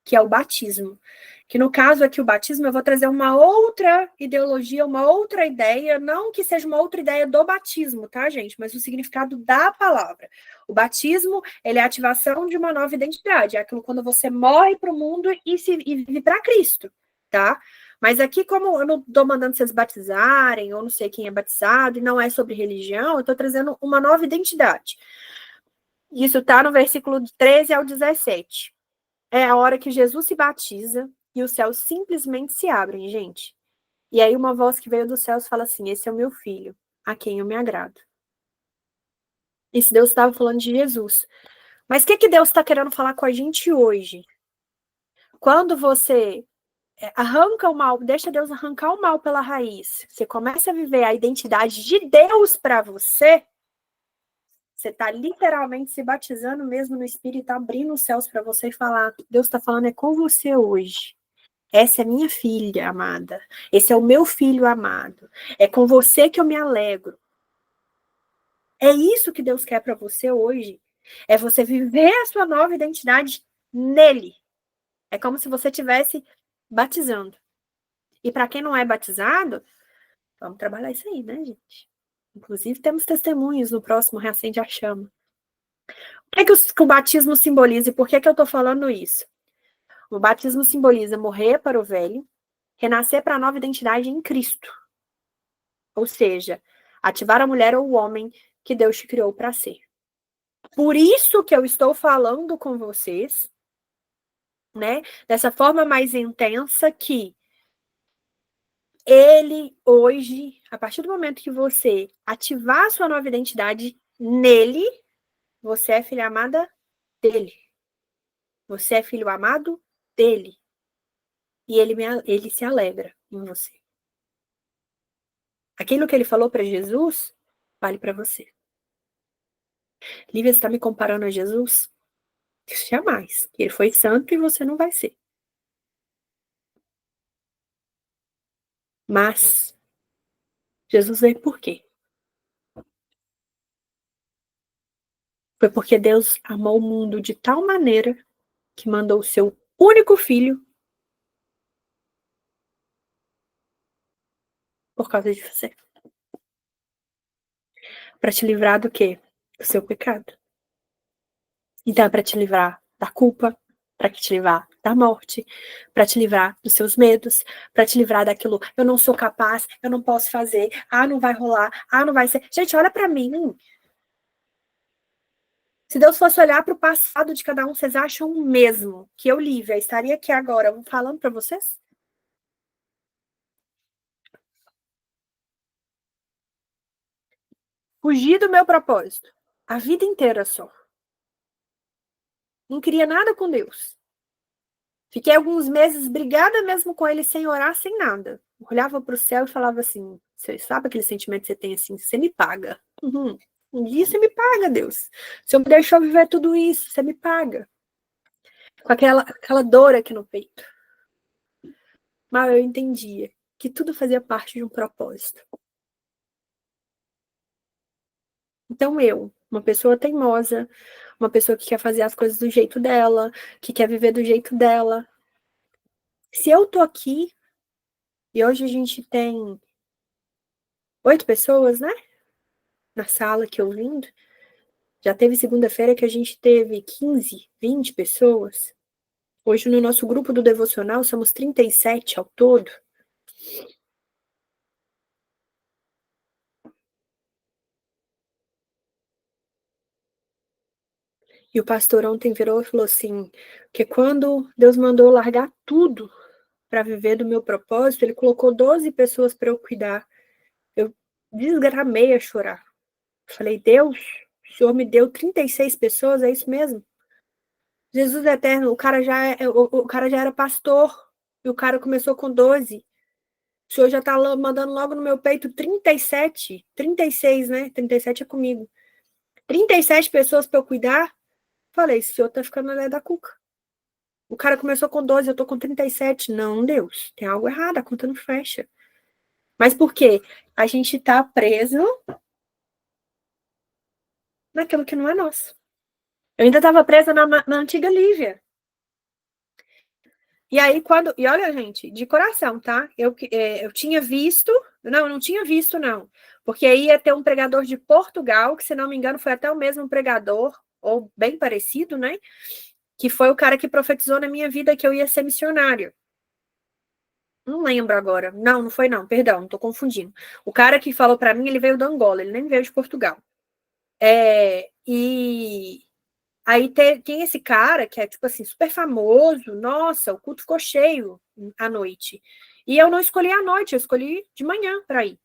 que é o batismo. Que no caso aqui, o batismo, eu vou trazer uma outra ideologia, uma outra ideia, não que seja uma outra ideia do batismo, tá, gente? Mas o significado da palavra. O batismo, ele é a ativação de uma nova identidade. É aquilo quando você morre para o mundo e vive para Cristo, tá? Mas aqui, como eu não estou mandando vocês batizarem, ou não sei quem é batizado, e não é sobre religião, eu estou trazendo uma nova identidade. Isso está no versículo 13 ao 17. É a hora que Jesus se batiza e os céus simplesmente se abrem, gente. E aí uma voz que veio dos céus fala assim, esse é o meu filho, a quem eu me agrado. Isso Deus estava falando de Jesus. Mas o que Deus está querendo falar com a gente hoje? Quando você arranca o mal, deixa Deus arrancar o mal pela raiz, você começa a viver a identidade de Deus para você, você está literalmente se batizando mesmo no Espírito, abrindo os céus para você e falar, Deus está falando é com você hoje. Essa é minha filha amada. Esse é o meu filho amado. É com você que eu me alegro. É isso que Deus quer para você hoje. É você viver a sua nova identidade nele. É como se você estivesse batizando. E para quem não é batizado, vamos trabalhar isso aí, né, gente? Inclusive, temos testemunhos no próximo Reacende a Chama. O que, é que o batismo simboliza e por que, que eu estou falando isso? O batismo simboliza morrer para o velho, renascer para a nova identidade em Cristo. Ou seja, ativar a mulher ou o homem que Deus te criou para ser. Por isso que eu estou falando com vocês, né, dessa forma mais intensa que ele hoje, a partir do momento que você ativar a sua nova identidade nele, você é filha amada dele. Você é filho amado dele. E ele se alegra em você. Aquilo que ele falou para Jesus, vale para você. Lívia, você está me comparando a Jesus? Jamais. Ele foi santo e você não vai ser. Mas Jesus veio por quê? Foi porque Deus amou o mundo de tal maneira que mandou o seu único filho por causa de você. Para te livrar do quê? Do seu pecado. Então é para te livrar da culpa, para te livrar da morte, para te livrar dos seus medos, para te livrar daquilo, eu não sou capaz, eu não posso fazer, não vai rolar, não vai ser. Gente, olha para mim. Se Deus fosse olhar para o passado de cada um, vocês acham mesmo que eu, Lívia, estaria aqui agora falando para vocês? Fugir do meu propósito. A vida inteira só. Não queria nada com Deus. Fiquei alguns meses brigada mesmo com ele, sem orar, sem nada. Olhava para o céu e falava assim, você sabe aquele sentimento que você tem assim, você me paga. Uhum. Um dia você me paga, Deus. Se eu me deixou viver tudo isso, você me paga. Com aquela dor aqui no peito. Mas eu entendia que tudo fazia parte de um propósito. Então uma pessoa teimosa, uma pessoa que quer fazer as coisas do jeito dela, que quer viver do jeito dela. Se eu tô aqui, e hoje a gente tem 8 pessoas, né? Na sala aqui ouvindo. Já teve segunda-feira que a gente teve 15, 20 pessoas. Hoje no nosso grupo do devocional somos 37 ao todo. E o pastor ontem virou e falou assim, que quando Deus mandou largar tudo para viver do meu propósito, ele colocou 12 pessoas para eu cuidar. Eu desgramei a chorar. Falei, Deus, o Senhor me deu 36 pessoas, é isso mesmo? Jesus eterno, o cara já era pastor, e o cara começou com 12. O senhor já tá mandando logo no meu peito 37, 36, né? 37 é comigo. 37 pessoas para eu cuidar. Falei, esse senhor tá ficando na lé da cuca. O cara começou com 12, eu tô com 37. Não, Deus, tem algo errado, a conta não fecha. Mas por quê? A gente tá preso naquilo que não é nosso. Eu ainda tava presa na antiga Lívia. E aí, e olha, gente, de coração, tá? Eu tinha visto, não tinha visto, não. Porque aí ia ter um pregador de Portugal, que, se não me engano, foi até o mesmo pregador, ou bem parecido, né? Que foi o cara que profetizou na minha vida que eu ia ser missionário. Não lembro agora. Não foi não, perdão, tô confundindo. O cara que falou para mim, ele veio da Angola, ele nem veio de Portugal. E aí tem esse cara que é, tipo assim, super famoso. Nossa, o culto ficou cheio à noite. E eu não escolhi à noite, eu escolhi de manhã para ir.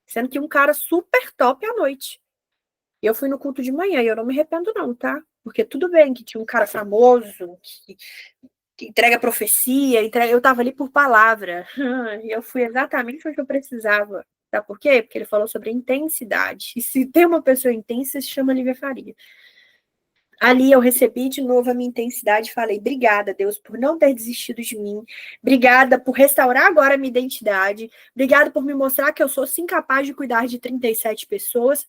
Sendo que um cara super top à noite. E eu fui no culto de manhã e eu não me arrependo não, tá? Porque tudo bem que tinha um cara famoso, que entrega profecia, eu tava ali por palavra. E eu fui exatamente o que eu precisava. Sabe por quê? Porque ele falou sobre intensidade. E se tem uma pessoa intensa, se chama Lívia Faria. Ali eu recebi de novo a minha intensidade e falei, obrigada, Deus, por não ter desistido de mim. Obrigada por restaurar agora a minha identidade. Obrigada por me mostrar que eu sou sim capaz de cuidar de 37 pessoas.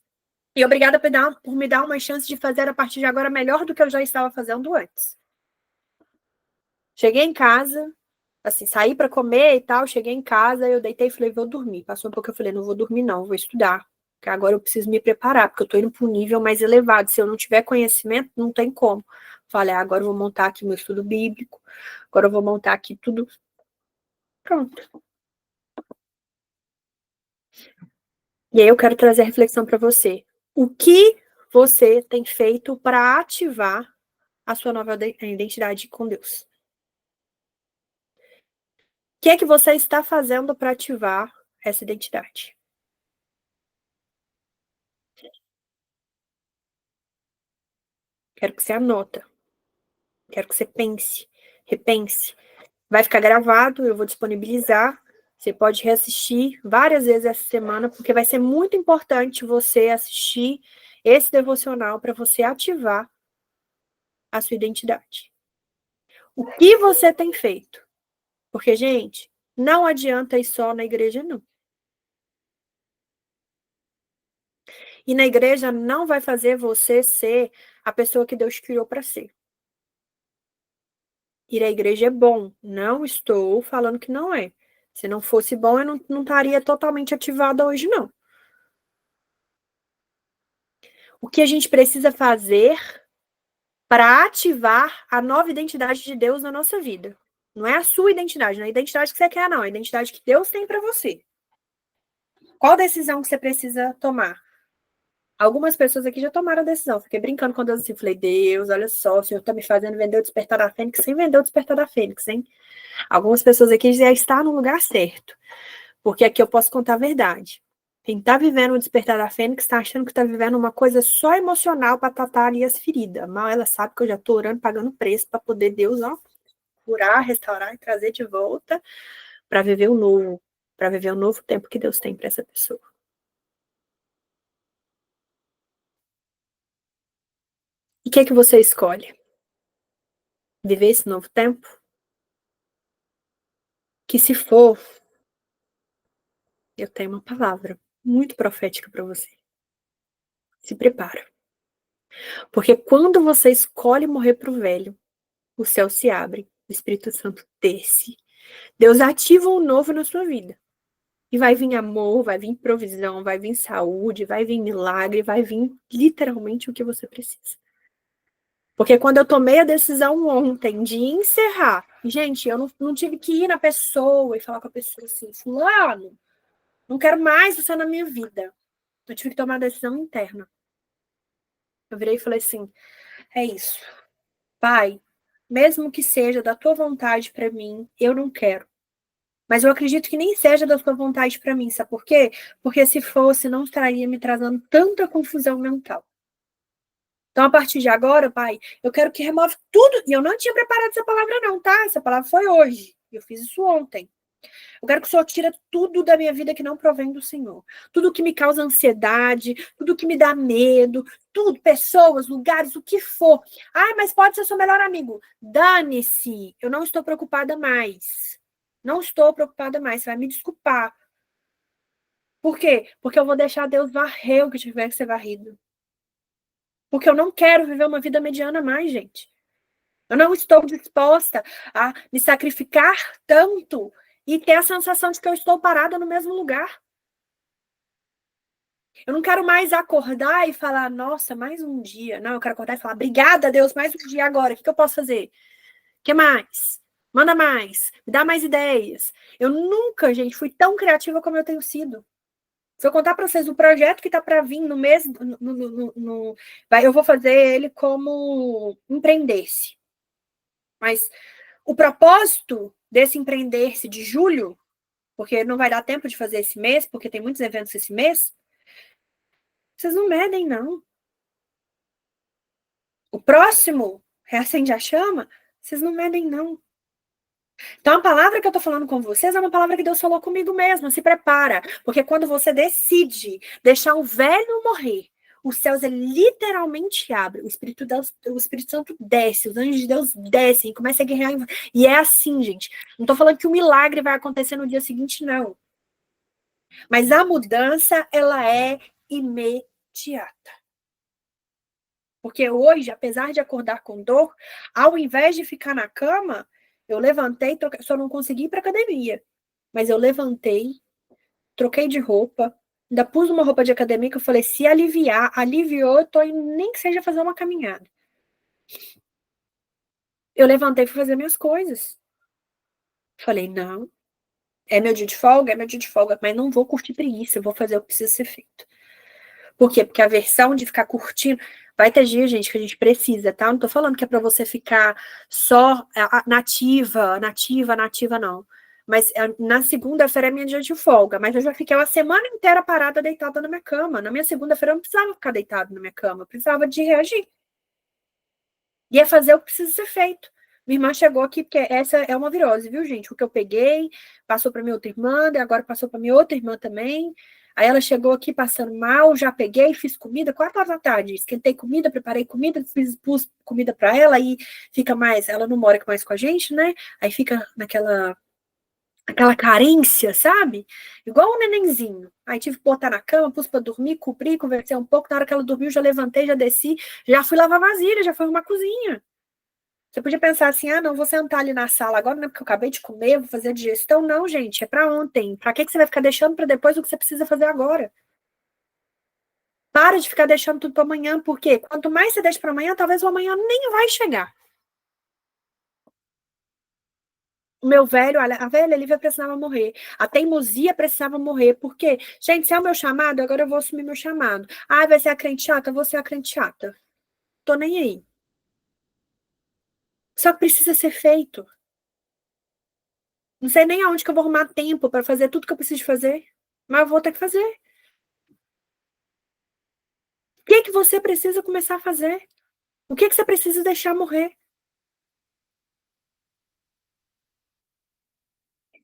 E obrigada por me dar uma chance de fazer a partir de agora melhor do que eu já estava fazendo antes. Cheguei em casa, assim, saí para comer e tal, cheguei em casa, eu deitei e falei, vou dormir. Passou um pouco, eu falei, não vou dormir não, vou estudar. Porque agora eu preciso me preparar, porque eu tô indo para um nível mais elevado. Se eu não tiver conhecimento, não tem como. Falei, agora eu vou montar aqui meu estudo bíblico, agora eu vou montar aqui tudo. Pronto. E aí eu quero trazer a reflexão para você. O que você tem feito para ativar a sua nova identidade com Deus? O que é que você está fazendo para ativar essa identidade? Quero que você anota. Quero que você pense, repense. Vai ficar gravado, eu vou disponibilizar. Você pode reassistir várias vezes essa semana, porque vai ser muito importante você assistir esse devocional para você ativar a sua identidade. O que você tem feito? Porque, gente, não adianta ir só na igreja, não. E na igreja não vai fazer você ser a pessoa que Deus criou para ser. Ir à igreja é bom. Não estou falando que não é. Se não fosse bom, eu não estaria totalmente ativada hoje, não. O que a gente precisa fazer para ativar a nova identidade de Deus na nossa vida? Não é a sua identidade, não é a identidade que você quer, não. É a identidade que Deus tem para você. Qual decisão que você precisa tomar? Algumas pessoas aqui já tomaram a decisão. Fiquei brincando com Deus assim. Falei, Deus, olha só, o Senhor está me fazendo vender o Despertar da Fênix sem vender o Despertar da Fênix, hein? Algumas pessoas aqui já estão no lugar certo. Porque aqui eu posso contar a verdade. Quem está vivendo o Despertar da Fênix está achando que está vivendo uma coisa só emocional para tratar ali as feridas. Mal ela sabe que eu já estou orando, pagando preço para poder Deus, ó, curar, restaurar e trazer de volta para viver o novo. Para viver o novo tempo que Deus tem para essa pessoa. E o que é que você escolhe? Viver esse novo tempo? Que se for, eu tenho uma palavra muito profética para você. Se prepara. Porque quando você escolhe morrer para o velho, o céu se abre, o Espírito Santo desce. Deus ativa um novo na sua vida. E vai vir amor, vai vir provisão, vai vir saúde, vai vir milagre, vai vir literalmente o que você precisa. Porque quando eu tomei a decisão ontem de encerrar, gente, eu não tive que ir na pessoa e falar com a pessoa assim, fulano, não quero mais você na minha vida. Eu tive que tomar a decisão interna. Eu virei e falei assim, é isso. Pai, mesmo que seja da tua vontade para mim, eu não quero. Mas eu acredito que nem seja da tua vontade para mim, sabe por quê? Porque se fosse, não estaria me trazendo tanta confusão mental. Então, a partir de agora, pai, eu quero que remove tudo. E eu não tinha preparado essa palavra, não, tá? Essa palavra foi hoje. Eu fiz isso ontem. Eu quero que o Senhor tire tudo da minha vida que não provém do Senhor. Tudo que me causa ansiedade, tudo que me dá medo, tudo, pessoas, lugares, o que for. Ah, mas pode ser seu melhor amigo. Dane-se. Eu não estou preocupada mais. Não estou preocupada mais. Você vai me desculpar. Por quê? Porque eu vou deixar Deus varrer o que tiver que ser varrido. Porque eu não quero viver uma vida mediana mais, gente. Eu não estou disposta a me sacrificar tanto e ter a sensação de que eu estou parada no mesmo lugar. Eu não quero mais acordar e falar, nossa, mais um dia. Não, eu quero acordar e falar, obrigada, Deus, mais um dia agora. O que eu posso fazer? O que mais? Manda mais. Me dá mais ideias. Eu nunca, gente, fui tão criativa como eu tenho sido. Se eu contar para vocês o projeto que está para vir no mês, eu vou fazer ele como empreender-se. Mas o propósito desse empreender-se de julho, porque não vai dar tempo de fazer esse mês, porque tem muitos eventos esse mês, vocês não medem, não. O próximo, reacende a chama, vocês não medem, não. Então, a palavra que eu estou falando com vocês é uma palavra que Deus falou comigo mesmo. Se prepara, porque quando você decide deixar o velho morrer, os céus ele literalmente abrem, o Espírito Santo desce, os anjos de Deus descem, começa a guerrear. E é assim, gente. Não estou falando que o milagre vai acontecer no dia seguinte, não. Mas a mudança, ela é imediata. imediata. Porque hoje, apesar de acordar com dor, ao invés de ficar na cama, eu levantei, só não consegui ir para academia. Mas eu levantei, troquei de roupa, ainda pus uma roupa de academia que eu falei, se aliviar, aliviou, eu tô indo, nem que seja fazer uma caminhada. Eu levantei para fazer minhas coisas. Falei, não, é meu dia de folga, mas não vou curtir preguiça, eu vou fazer o que precisa ser feito. Por quê? Porque a versão de ficar curtindo. Vai ter dia, gente, que a gente precisa, tá? Não tô falando que é pra você ficar só nativa, não. Mas na segunda-feira é minha dia de folga, mas eu já fiquei uma semana inteira parada deitada na minha cama. Na minha segunda-feira eu não precisava ficar deitada na minha cama, eu precisava de reagir. Ia fazer o que precisa ser feito. Minha irmã chegou aqui, porque essa é uma virose, viu, gente? O que eu peguei, passou para minha outra irmã, e agora passou para minha outra irmã também. Aí ela chegou aqui passando mal, já peguei, fiz comida, 4 horas da tarde. Esquentei comida, preparei comida, pus comida para ela, aí fica mais. Ela não mora mais com a gente, né? Aí fica aquela carência, sabe? Igual um nenenzinho. Aí tive que botar na cama, pus para dormir, cobri, conversei um pouco. Na hora que ela dormiu, já levantei, já desci, já fui lavar vasilha, já fui arrumar a cozinha. Você podia pensar assim, ah, não, vou sentar ali na sala agora, não é porque eu acabei de comer, vou fazer a digestão. Não, gente, é para ontem. Para que você vai ficar deixando para depois o que você precisa fazer agora? Para de ficar deixando tudo para amanhã, porque quanto mais você deixa para amanhã, talvez o amanhã nem vai chegar. O meu velho, a velha Lívia precisava morrer. A teimosia precisava morrer. Por quê? Gente, se é o meu chamado, agora eu vou assumir meu chamado. Ah, vai ser a crente chata? Eu vou ser a crente chata. Tô nem aí. Só que precisa ser feito. Não sei nem aonde que eu vou arrumar tempo para fazer tudo que eu preciso fazer. Mas eu vou ter que fazer. O que é que você precisa começar a fazer? O que é que você precisa deixar morrer?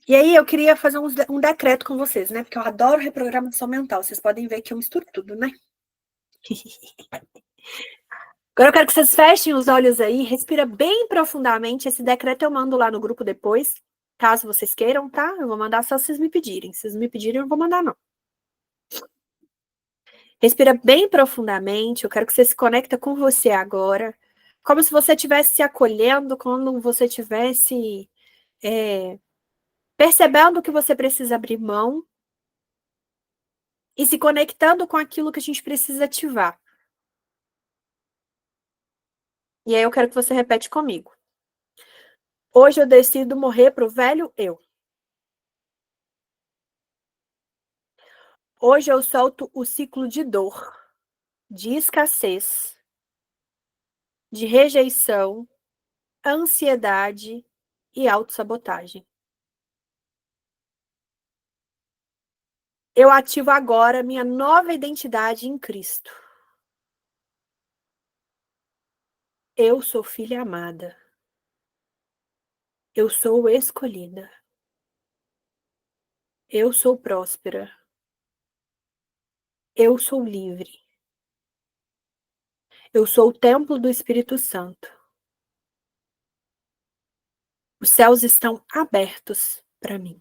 E aí eu queria fazer um decreto com vocês, né? Porque eu adoro reprogramação mental. Vocês podem ver que eu misturo tudo, né? Agora eu quero que vocês fechem os olhos aí, respira bem profundamente. Esse decreto eu mando lá no grupo depois, caso vocês queiram, tá? Eu vou mandar só se vocês me pedirem. Se vocês me pedirem, eu não vou mandar, não. Respira bem profundamente. Eu quero que você se conecte com você agora. Como se você estivesse se acolhendo, como você estivesse percebendo que você precisa abrir mão e se conectando com aquilo que a gente precisa ativar. E aí eu quero que você repete comigo. Hoje eu decido morrer pro velho eu. Hoje eu solto o ciclo de dor, de escassez, de rejeição, ansiedade e autossabotagem. Eu ativo agora minha nova identidade em Cristo. Eu sou filha amada. Eu sou escolhida. Eu sou próspera. Eu sou livre. Eu sou o templo do Espírito Santo. Os céus estão abertos para mim.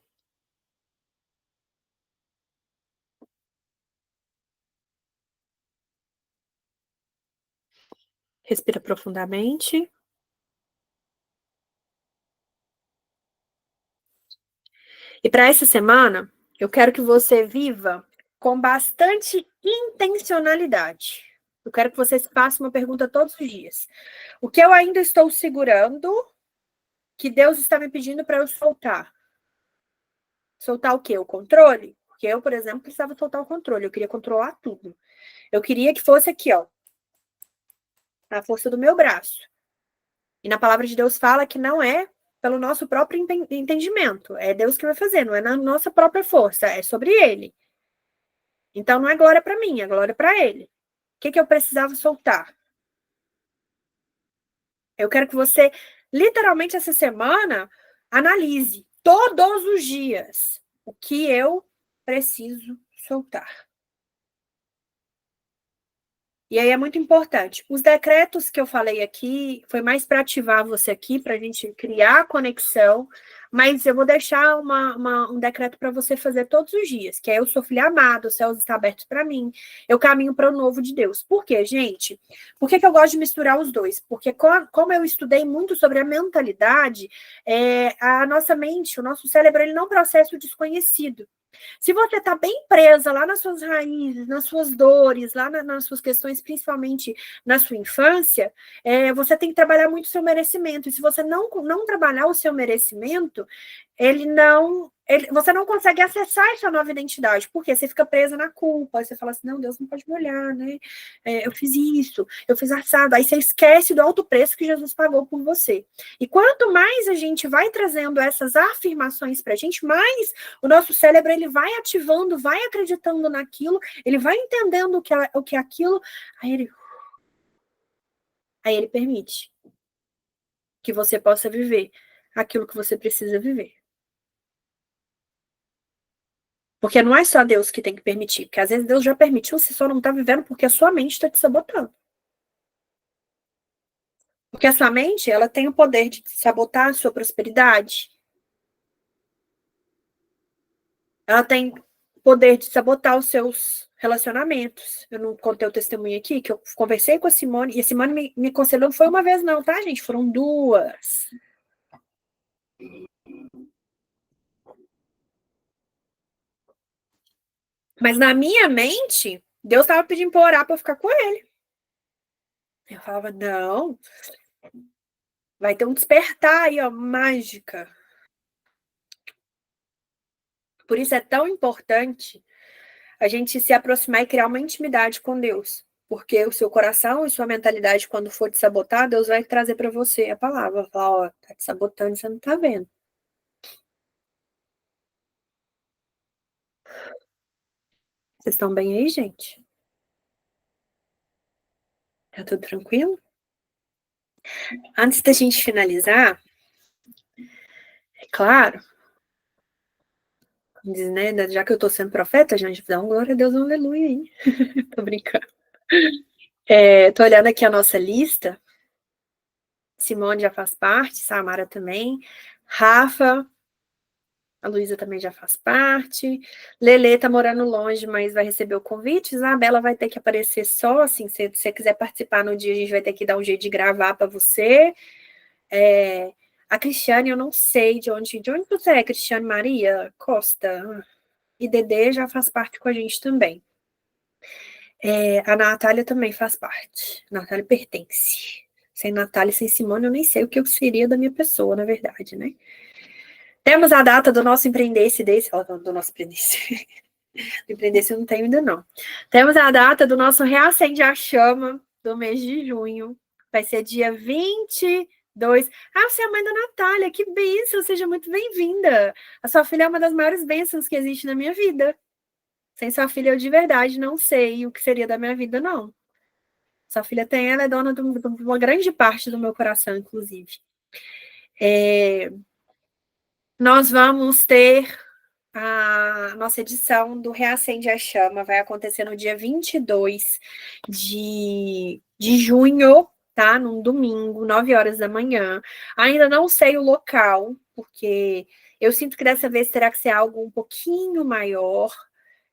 Respira profundamente. E para essa semana, eu quero que você viva com bastante intencionalidade. Eu quero que você se faça uma pergunta todos os dias. O que eu ainda estou segurando que Deus está me pedindo para eu soltar? Soltar o quê? O controle? Porque eu, por exemplo, precisava soltar o controle. Eu queria controlar tudo. Eu queria que fosse aqui, ó, na força do meu braço. E na palavra de Deus fala que não é pelo nosso próprio entendimento. É Deus que vai fazer, não é na nossa própria força, é sobre Ele. Então não é glória para mim, é glória para Ele. O que eu precisava soltar? Eu quero que você, literalmente essa semana, analise todos os dias o que eu preciso soltar. E aí é muito importante. Os decretos que eu falei aqui, foi mais para ativar você aqui, para a gente criar a conexão, mas eu vou deixar um decreto para você fazer todos os dias, que é eu sou filho amado, os céus estão abertos para mim, eu caminho para o novo de Deus. Por quê, gente? Por que eu gosto de misturar os dois? Porque como eu estudei muito sobre a mentalidade, a nossa mente, o nosso cérebro, ele não processa o desconhecido. Se você está bem presa lá nas suas raízes, nas suas dores, lá nas suas questões, principalmente na sua infância, você tem que trabalhar muito o seu merecimento. E se você não trabalhar o seu merecimento, você não consegue acessar essa nova identidade, porque você fica presa na culpa, você fala assim, não, Deus não pode me olhar, né? Eu fiz isso, eu fiz assado, aí você esquece do alto preço que Jesus pagou por você. E quanto mais a gente vai trazendo essas afirmações para a gente, mais o nosso cérebro ele vai ativando, vai acreditando naquilo, ele vai entendendo o que é aquilo, aí ele permite que você possa viver aquilo que você precisa viver. Porque não é só Deus que tem que permitir, porque às vezes Deus já permitiu, você só não está vivendo porque a sua mente está te sabotando. Porque a sua mente, ela tem o poder de sabotar a sua prosperidade. Ela tem o poder de sabotar os seus relacionamentos. Eu não contei o testemunho aqui, que eu conversei com a Simone, e a Simone me aconselhou, não foi uma vez não, tá, gente? Foram duas. Mas na minha mente, Deus estava pedindo para orar para eu ficar com ele. Eu falava, não, vai ter um despertar aí, ó, mágica. Por isso é tão importante a gente se aproximar e criar uma intimidade com Deus. Porque o seu coração e sua mentalidade, quando for te sabotar, Deus vai trazer para você a palavra. Vai falar, ó, tá te sabotando e você não tá vendo. Vocês estão bem aí, gente? Tá tudo tranquilo? Antes da gente finalizar, é claro, diz, né, já que eu tô sendo profeta, gente, dá um glória a Deus, um aleluia, hein? Tô brincando. Tô olhando aqui a nossa lista. Simone já faz parte, Samara também. Rafa, a Luísa também já faz parte. Lelê tá morando longe, mas vai receber o convite. Isabela vai ter que aparecer só, assim, se você quiser participar no dia, a gente vai ter que dar um jeito de gravar para você. A Cristiane, eu não sei de onde você é, Cristiane Maria Costa? E Dedê já faz parte com a gente também. A Natália também faz parte. A Natália pertence. Sem Natália e sem Simone, eu nem sei o que eu seria da minha pessoa, na verdade, né? Temos a data do nosso empreendesse desse, do nosso empreendesse. Do empreendesse eu não tenho ainda, não. Temos a data do nosso Reacende a Chama do mês de junho. Vai ser dia 22. Ah, você é a mãe da Natália, que bênção, seja muito bem-vinda. A sua filha é uma das maiores bênçãos que existe na minha vida. Sem sua filha, eu de verdade não sei o que seria da minha vida, não. Sua filha tem, ela é dona de uma grande parte do meu coração, inclusive. Nós vamos ter a nossa edição do Reacende a Chama, vai acontecer no dia 22 de junho, tá? Num domingo, 9 horas da manhã. Ainda não sei o local, porque eu sinto que dessa vez terá que ser algo um pouquinho maior.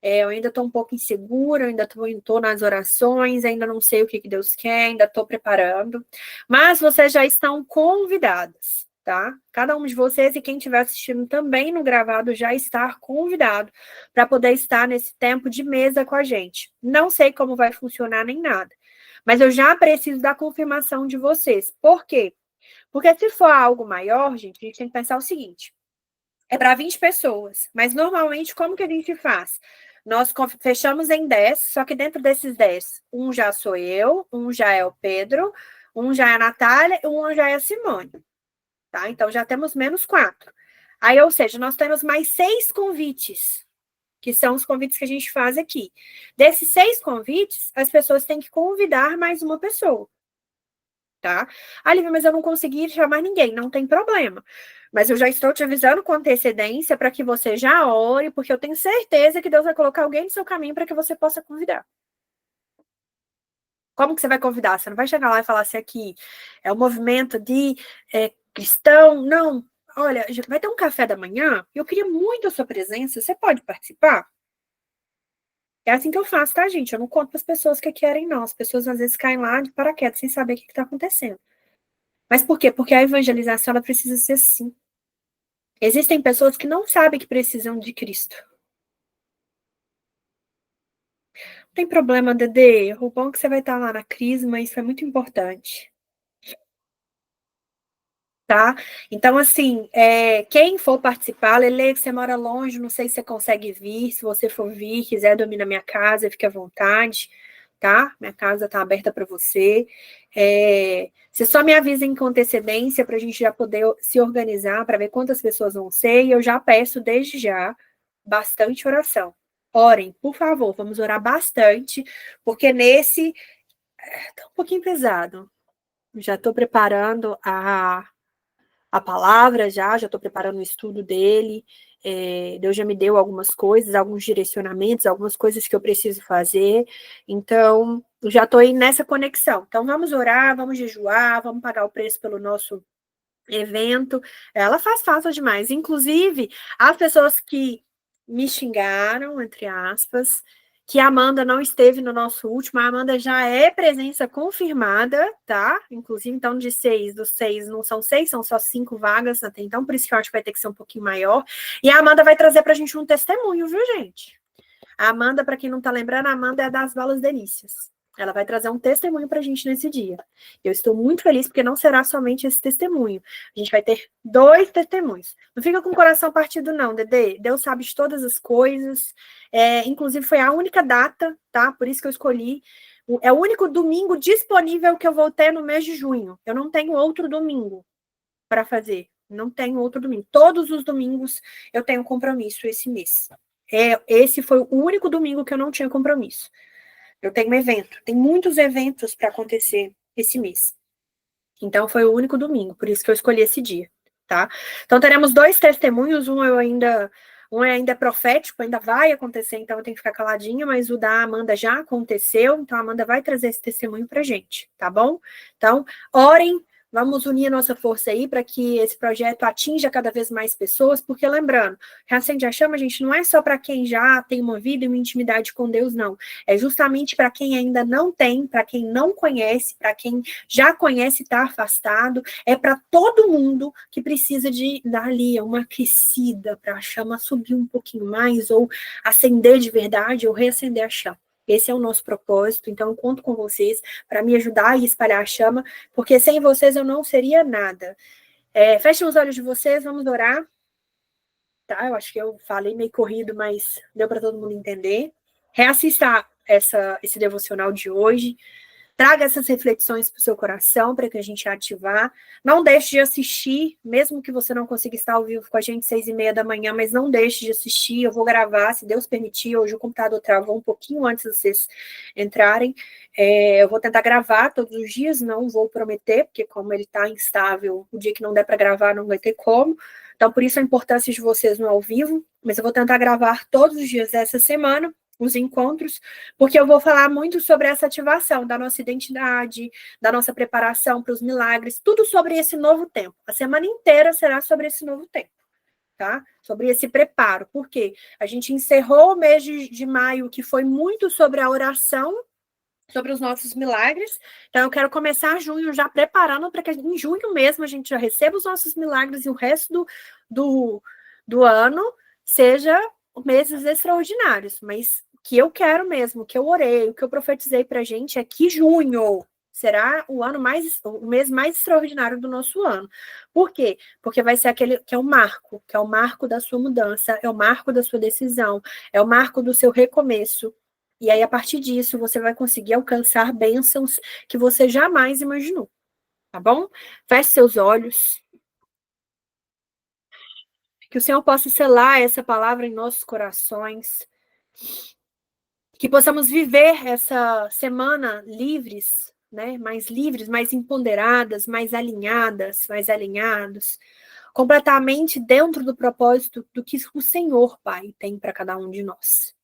Eu ainda estou um pouco insegura, ainda estou nas orações, ainda não sei o que Deus quer, ainda estou preparando. Mas vocês já estão convidadas, tá? Cada um de vocês e quem estiver assistindo também no gravado já está convidado para poder estar nesse tempo de mesa com a gente. Não sei como vai funcionar nem nada, mas eu já preciso da confirmação de vocês. Por quê? Porque se for algo maior, gente, a gente tem que pensar o seguinte: é para 20 pessoas, mas normalmente como que a gente faz? Nós fechamos em 10, só que dentro desses 10, um já sou eu, um já é o Pedro, um já é a Natália e um já é a Simone. Tá? Então já temos menos 4. Aí, ou seja, nós temos mais 6 convites, que são os convites que a gente faz aqui. Desses 6 convites, as pessoas têm que convidar mais uma pessoa. Tá? Ah, Lívia, mas eu não consegui chamar ninguém, não tem problema. Mas eu já estou te avisando com antecedência para que você já ore, porque eu tenho certeza que Deus vai colocar alguém no seu caminho para que você possa convidar. Como que você vai convidar? Você não vai chegar lá e falar assim, aqui é um movimento de cristão. Não. Olha, vai ter um café da manhã, eu queria muito a sua presença, você pode participar? É assim que eu faço, tá, gente? Eu não conto para as pessoas que querem, não. As pessoas às vezes caem lá de paraquedas sem saber o que está acontecendo. Mas por quê? Porque a evangelização ela precisa ser assim. Existem pessoas que não sabem que precisam de Cristo. Não tem problema, Dedê. O bom é que você vai estar lá na Crisma, isso é muito importante. Tá? Então, assim, quem for participar, Lele, você mora longe, não sei se você consegue vir. Se você for vir, quiser dormir na minha casa, fique à vontade, tá? Minha casa tá aberta para você. Você só me avisa com antecedência para a gente já poder se organizar para ver quantas pessoas vão ser. E eu já peço desde já bastante oração. Orem, por favor, vamos orar bastante, porque nesse tá um pouquinho pesado. Já estou preparando a palavra já estou preparando o estudo dele. Deus já me deu algumas coisas, alguns direcionamentos, algumas coisas que eu preciso fazer. Então, já estou aí nessa conexão. Então, vamos orar, vamos jejuar, vamos pagar o preço pelo nosso evento. Ela faz falta demais. Inclusive, as pessoas que me xingaram, entre aspas, que a Amanda não esteve no nosso último. A Amanda já é presença confirmada, tá? Inclusive, então, de 6, dos 6, não são 6, são só 5 vagas até então, por isso que eu acho que vai ter que ser um pouquinho maior. E a Amanda vai trazer pra gente um testemunho, viu, gente? A Amanda, para quem não tá lembrando, a Amanda é das Balas Delícias. Ela vai trazer um testemunho para a gente nesse dia. Eu estou muito feliz porque não será somente esse testemunho. A gente vai ter 2 testemunhos. Não fica com o coração partido, não, Dedê. Deus sabe de todas as coisas. Inclusive, foi a única data, tá? Por isso que eu escolhi. É o único domingo disponível que eu vou ter no mês de junho. Eu não tenho outro domingo para fazer. Não tenho outro domingo. Todos os domingos eu tenho compromisso esse mês. Esse foi o único domingo que eu não tinha compromisso. Eu tenho um evento, tem muitos eventos para acontecer esse mês. Então, foi o único domingo, por isso que eu escolhi esse dia, tá? Então, teremos 2 testemunhos, um é ainda profético, ainda vai acontecer, então eu tenho que ficar caladinha, mas o da Amanda já aconteceu, então a Amanda vai trazer esse testemunho pra gente, tá bom? Então, orem, vamos unir a nossa força aí para que esse projeto atinja cada vez mais pessoas, porque lembrando, Reacende a Chama, gente, não é só para quem já tem uma vida e uma intimidade com Deus, não. É justamente para quem ainda não tem, para quem não conhece, para quem já conhece e está afastado, é para todo mundo que precisa de dar ali uma aquecida para a chama subir um pouquinho mais, ou acender de verdade, ou reacender a chama. Esse é o nosso propósito, então eu conto com vocês para me ajudar a espalhar a chama, porque sem vocês eu não seria nada. Fechem os olhos de vocês, vamos orar. Tá? Eu acho que eu falei meio corrido, mas deu para todo mundo entender. Reassista esse devocional de hoje. Traga essas reflexões para o seu coração, para que a gente ativar. Não deixe de assistir, mesmo que você não consiga estar ao vivo com a gente 6:30 da manhã, mas não deixe de assistir. Eu vou gravar, se Deus permitir. Hoje o computador travou um pouquinho antes de vocês entrarem. Eu vou tentar gravar todos os dias, não vou prometer, porque como ele está instável, o dia que não der para gravar não vai ter como. Então, por isso a importância de vocês no ao vivo. Mas eu vou tentar gravar todos os dias dessa semana os encontros, porque eu vou falar muito sobre essa ativação da nossa identidade, da nossa preparação para os milagres, tudo sobre esse novo tempo. A semana inteira será sobre esse novo tempo, tá? Sobre esse preparo, porque a gente encerrou o mês de maio, que foi muito sobre a oração, sobre os nossos milagres. Então, eu quero começar junho já preparando para que em junho mesmo a gente já receba os nossos milagres e o resto do ano seja meses extraordinários. Mas o que eu quero mesmo, o que eu orei, o que eu profetizei para a gente é que junho será o mês mais extraordinário do nosso ano. Por quê? Porque vai ser aquele que é o marco da sua mudança, é o marco da sua decisão, é o marco do seu recomeço. E aí, a partir disso, você vai conseguir alcançar bênçãos que você jamais imaginou. Tá bom? Feche seus olhos. Que o Senhor possa selar essa palavra em nossos corações. Que possamos viver essa semana livres, né? Mais livres, mais empoderadas, mais alinhadas, mais alinhados. Completamente dentro do propósito do que o Senhor, Pai, tem para cada um de nós.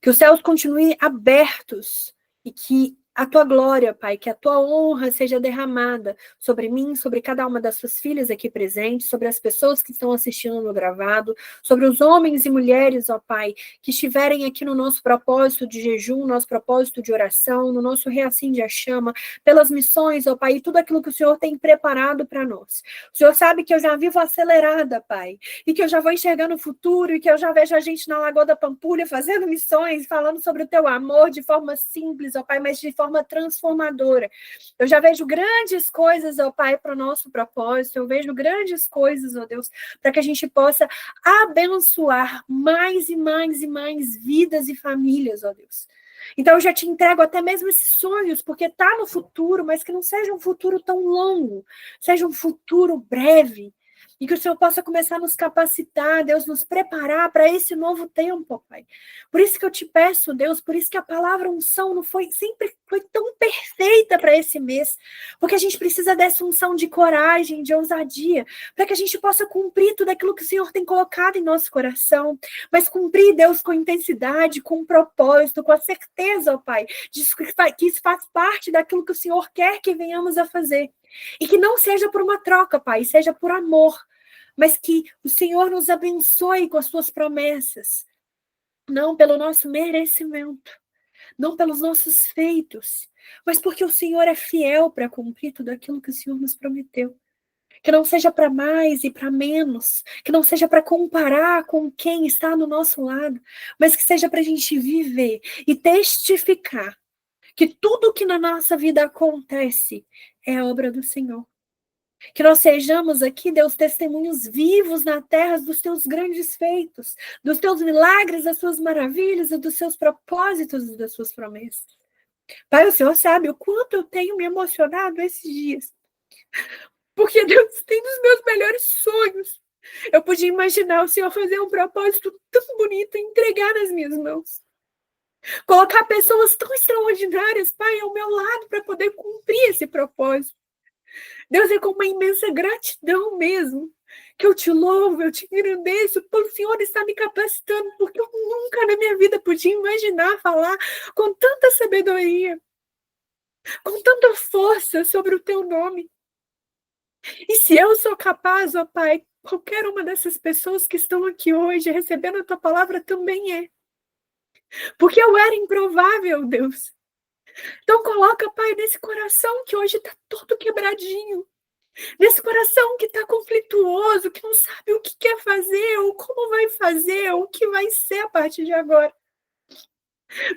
Que os céus continuem abertos e que a tua glória, Pai, que a tua honra seja derramada sobre mim, sobre cada uma das suas filhas aqui presentes, sobre as pessoas que estão assistindo no gravado, sobre os homens e mulheres, ó Pai, que estiverem aqui no nosso propósito de jejum, nosso propósito de oração, no nosso reacende a chama, pelas missões, ó Pai, e tudo aquilo que o Senhor tem preparado para nós. O Senhor sabe que eu já vivo acelerada, Pai, e que eu já vou enxergando o futuro, e que eu já vejo a gente na Lagoa da Pampulha fazendo missões, falando sobre o teu amor de forma simples, ó Pai, mas de forma transformadora. Eu já vejo grandes coisas, ó Pai, para o nosso propósito, eu vejo grandes coisas, ó Deus, para que a gente possa abençoar mais e mais e mais vidas e famílias, ó Deus. Então eu já te entrego até mesmo esses sonhos, porque está no futuro, mas que não seja um futuro tão longo, seja um futuro breve, e que o Senhor possa começar a nos capacitar, Deus, nos preparar para esse novo tempo, Pai. Por isso que eu te peço, Deus, por isso que a palavra unção não foi, sempre foi tão perfeita para esse mês, porque a gente precisa dessa unção de coragem, de ousadia, para que a gente possa cumprir tudo aquilo que o Senhor tem colocado em nosso coração, mas cumprir, Deus, com intensidade, com propósito, com a certeza, ó Pai, de que isso faz parte daquilo que o Senhor quer que venhamos a fazer. E que não seja por uma troca, Pai, seja por amor, mas que o Senhor nos abençoe com as suas promessas, não pelo nosso merecimento, não pelos nossos feitos, mas porque o Senhor é fiel para cumprir tudo aquilo que o Senhor nos prometeu. Que não seja para mais e para menos, que não seja para comparar com quem está do nosso lado, mas que seja para a gente viver e testificar que tudo que na nossa vida acontece é obra do Senhor. Que nós sejamos aqui, Deus, testemunhos vivos na terra dos teus grandes feitos, dos teus milagres, das suas maravilhas, dos seus propósitos e das suas promessas. Pai, o Senhor sabe o quanto eu tenho me emocionado esses dias. Porque Deus tem dos meus melhores sonhos. Eu podia imaginar o Senhor fazer um propósito tão bonito e entregar nas minhas mãos. Colocar pessoas tão extraordinárias, Pai, ao meu lado para poder cumprir esse propósito. Deus, é com uma imensa gratidão mesmo, que eu te louvo, eu te agradeço, por o Senhor estar me capacitando, porque eu nunca na minha vida podia imaginar falar com tanta sabedoria, com tanta força sobre o teu nome. E se eu sou capaz, ó Pai, qualquer uma dessas pessoas que estão aqui hoje recebendo a tua palavra também é. Porque eu era improvável, Deus. Então coloca, Pai, nesse coração que hoje está todo quebradinho, nesse coração que está conflituoso, que não sabe o que quer fazer, ou como vai fazer, ou o que vai ser a partir de agora.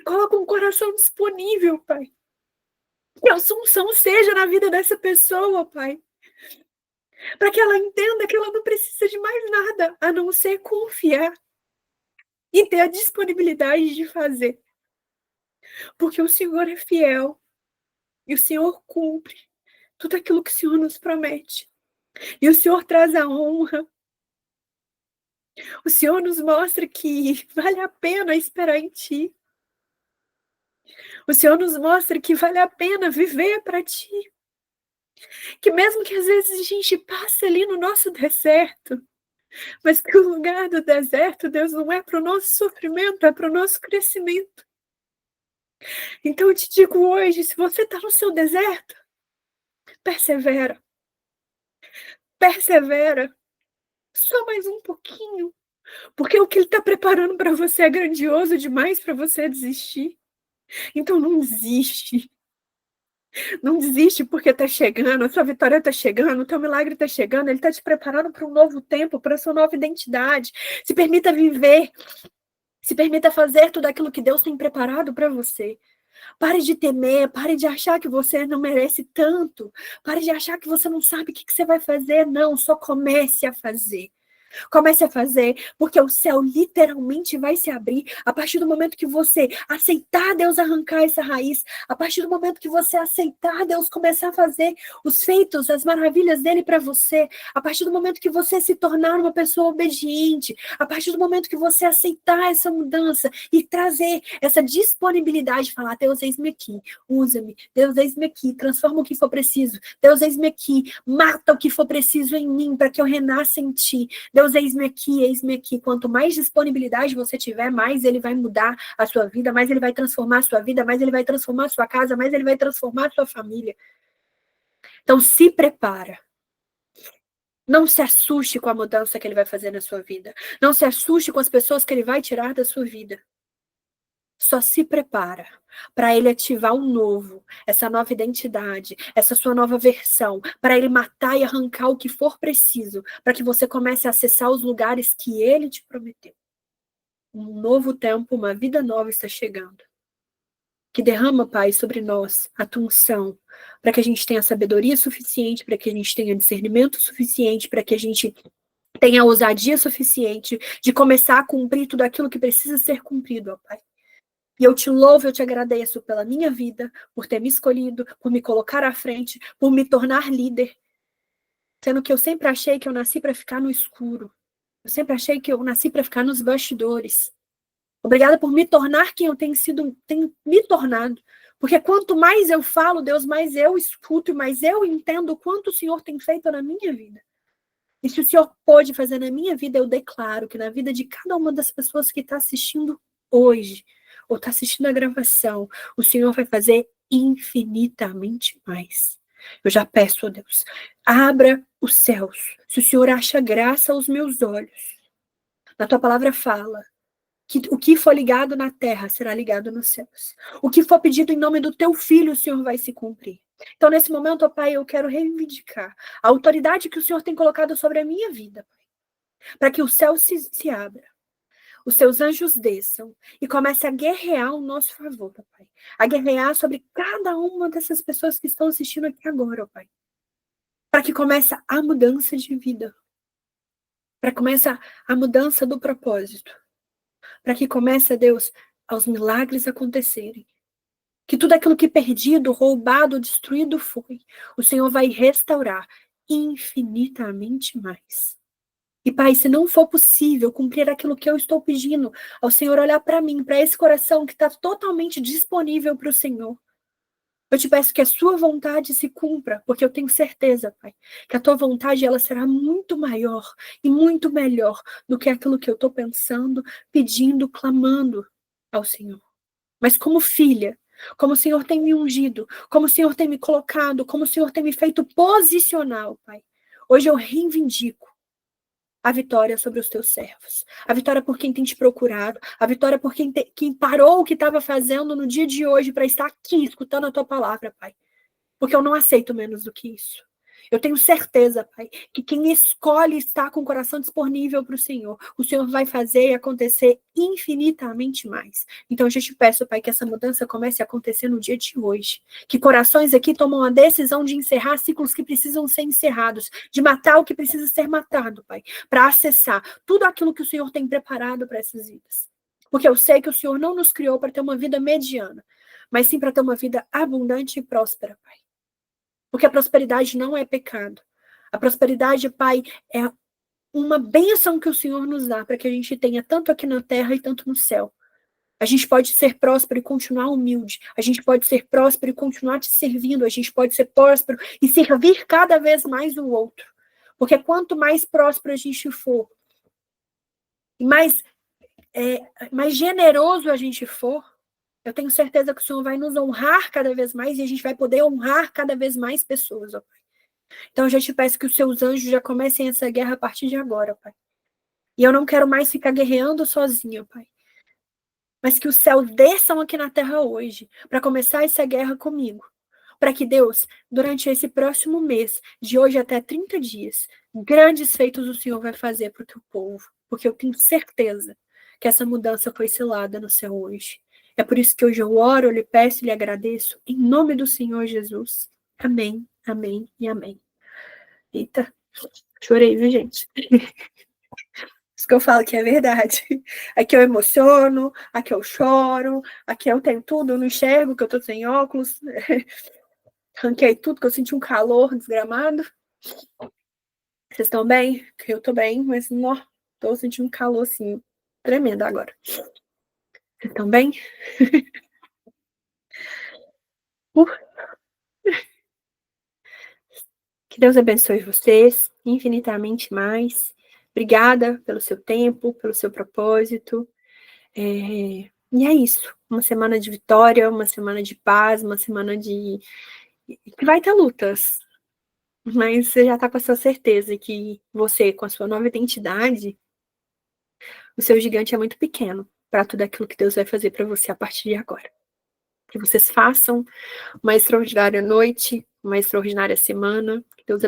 Coloca um coração disponível, Pai. Que a unção seja na vida dessa pessoa, Pai. Para que ela entenda que ela não precisa de mais nada, a não ser confiar e ter a disponibilidade de fazer. Porque o Senhor é fiel e o Senhor cumpre tudo aquilo que o Senhor nos promete. E o Senhor traz a honra. O Senhor nos mostra que vale a pena esperar em Ti. O Senhor nos mostra que vale a pena viver para Ti. Que mesmo que às vezes a gente passe ali no nosso deserto, mas que o lugar do deserto, Deus, não é para o nosso sofrimento, é para o nosso crescimento. Então eu te digo hoje, se você está no seu deserto, persevera. Persevera. Só mais um pouquinho. Porque o que Ele está preparando para você é grandioso demais para você desistir. Então não desiste. Não desiste porque está chegando, a sua vitória está chegando, o teu milagre está chegando, Ele está te preparando para um novo tempo, para a sua nova identidade. Se permita viver. Se permita fazer tudo aquilo que Deus tem preparado para você. Pare de temer, pare de achar que você não merece tanto. Pare de achar que você não sabe o que você vai fazer. Não, só comece a fazer. Comece a fazer, porque o céu literalmente vai se abrir a partir do momento que você aceitar Deus arrancar essa raiz, a partir do momento que você aceitar Deus começar a fazer os feitos, as maravilhas dele para você, a partir do momento que você se tornar uma pessoa obediente, a partir do momento que você aceitar essa mudança e trazer essa disponibilidade, falar, Deus, eis-me aqui, usa-me, Deus, eis-me aqui, transforma o que for preciso, Deus, eis-me aqui, mata o que for preciso em mim para que eu renasça em ti, Deus, Deus, eis-me aqui, eis-me aqui. Quanto mais disponibilidade você tiver, mais ele vai mudar a sua vida, mais ele vai transformar a sua vida, mais ele vai transformar a sua casa, mais ele vai transformar a sua família. Então, se prepara. Não se assuste com a mudança que ele vai fazer na sua vida. Não se assuste com as pessoas que ele vai tirar da sua vida. Só se prepara para ele ativar um novo, essa nova identidade, essa sua nova versão, para ele matar e arrancar o que for preciso, para que você comece a acessar os lugares que ele te prometeu. Um novo tempo, uma vida nova está chegando. Que derrama, Pai, sobre nós a tua unção, para que a gente tenha sabedoria suficiente, para que a gente tenha discernimento suficiente, para que a gente tenha ousadia suficiente de começar a cumprir tudo aquilo que precisa ser cumprido, ó Pai. E eu te louvo, eu te agradeço pela minha vida, por ter me escolhido, por me colocar à frente, por me tornar líder, sendo que eu sempre achei que eu nasci para ficar no escuro. Eu sempre achei que eu nasci para ficar nos bastidores. Obrigada por me tornar quem eu tenho me tornado. Porque quanto mais eu falo, Deus, mais eu escuto e mais eu entendo o quanto o Senhor tem feito na minha vida. E se o Senhor pôde fazer na minha vida, eu declaro que na vida de cada uma das pessoas que está assistindo hoje, ou está assistindo a gravação, o Senhor vai fazer infinitamente mais. Eu já peço, ó Deus, abra os céus. Se o Senhor acha graça aos meus olhos, na tua palavra fala que o que for ligado na terra será ligado nos céus. O que for pedido em nome do teu filho, o Senhor vai se cumprir. Então, nesse momento, ó Pai, eu quero reivindicar a autoridade que o Senhor tem colocado sobre a minha vida, Pai, para que o céu se abra, os seus anjos desçam e comece a guerrear ao nosso favor, ó Pai. A guerrear sobre cada uma dessas pessoas que estão assistindo aqui agora, ó Pai. Para que comece a mudança de vida. Para que comece a mudança do propósito. Para que comece, Deus, aos milagres acontecerem. Que tudo aquilo que perdido, roubado, destruído foi, o Senhor vai restaurar infinitamente mais. E, Pai, se não for possível cumprir aquilo que eu estou pedindo, ao Senhor olhar para mim, para esse coração que está totalmente disponível para o Senhor, eu te peço que a sua vontade se cumpra, porque eu tenho certeza, Pai, que a tua vontade ela será muito maior e muito melhor do que aquilo que eu estou pensando, pedindo, clamando ao Senhor. Mas como filha, como o Senhor tem me ungido, como o Senhor tem me colocado, como o Senhor tem me feito posicional, Pai, hoje eu reivindico a vitória sobre os teus servos, a vitória por quem tem te procurado, a vitória por quem parou o que estava fazendo no dia de hoje para estar aqui escutando a tua palavra, Pai. Porque eu não aceito menos do que isso. Eu tenho certeza, Pai, que quem escolhe estar com o coração disponível para o Senhor vai fazer e acontecer infinitamente mais. Então, eu já te peço, Pai, que essa mudança comece a acontecer no dia de hoje. Que corações aqui tomam a decisão de encerrar ciclos que precisam ser encerrados, de matar o que precisa ser matado, Pai, para acessar tudo aquilo que o Senhor tem preparado para essas vidas. Porque eu sei que o Senhor não nos criou para ter uma vida mediana, mas sim para ter uma vida abundante e próspera, Pai. Porque a prosperidade não é pecado. A prosperidade, Pai, é uma bênção que o Senhor nos dá para que a gente tenha tanto aqui na terra e tanto no céu. A gente pode ser próspero e continuar humilde. A gente pode ser próspero e continuar te servindo. A gente pode ser próspero e servir cada vez mais o outro. Porque quanto mais próspero a gente for, mais generoso a gente for, eu tenho certeza que o Senhor vai nos honrar cada vez mais e a gente vai poder honrar cada vez mais pessoas, ó Pai. Então, eu já te peço que os seus anjos já comecem essa guerra a partir de agora, Pai. E eu não quero mais ficar guerreando sozinha, Pai. Mas que os céus desçam aqui na terra hoje, para começar essa guerra comigo. Para que Deus, durante esse próximo mês, de hoje até 30 dias, grandes feitos o Senhor vai fazer para o teu povo. Porque eu tenho certeza que essa mudança foi selada no céu hoje. É por isso que hoje eu oro, eu lhe peço e lhe agradeço, em nome do Senhor Jesus. Amém, amém e amém. Eita, chorei, viu, gente? Isso que eu falo que é verdade. Aqui eu emociono, aqui eu choro, aqui eu tenho tudo, eu não enxergo, que eu tô sem óculos. Ranquei tudo, que eu senti um calor desgramado. Vocês estão bem? Eu tô bem, mas não, tô sentindo um calor, assim, tremendo agora. Vocês estão bem? Uh, que Deus abençoe vocês infinitamente mais. Obrigada pelo seu tempo, pelo seu propósito. E é isso. Uma semana de vitória, uma semana de paz, uma semana de... que vai ter lutas. Mas você já está com a sua certeza que você, com a sua nova identidade, o seu gigante é muito pequeno para tudo aquilo que Deus vai fazer para você a partir de agora. Que vocês façam uma extraordinária noite, uma extraordinária semana. Que Deus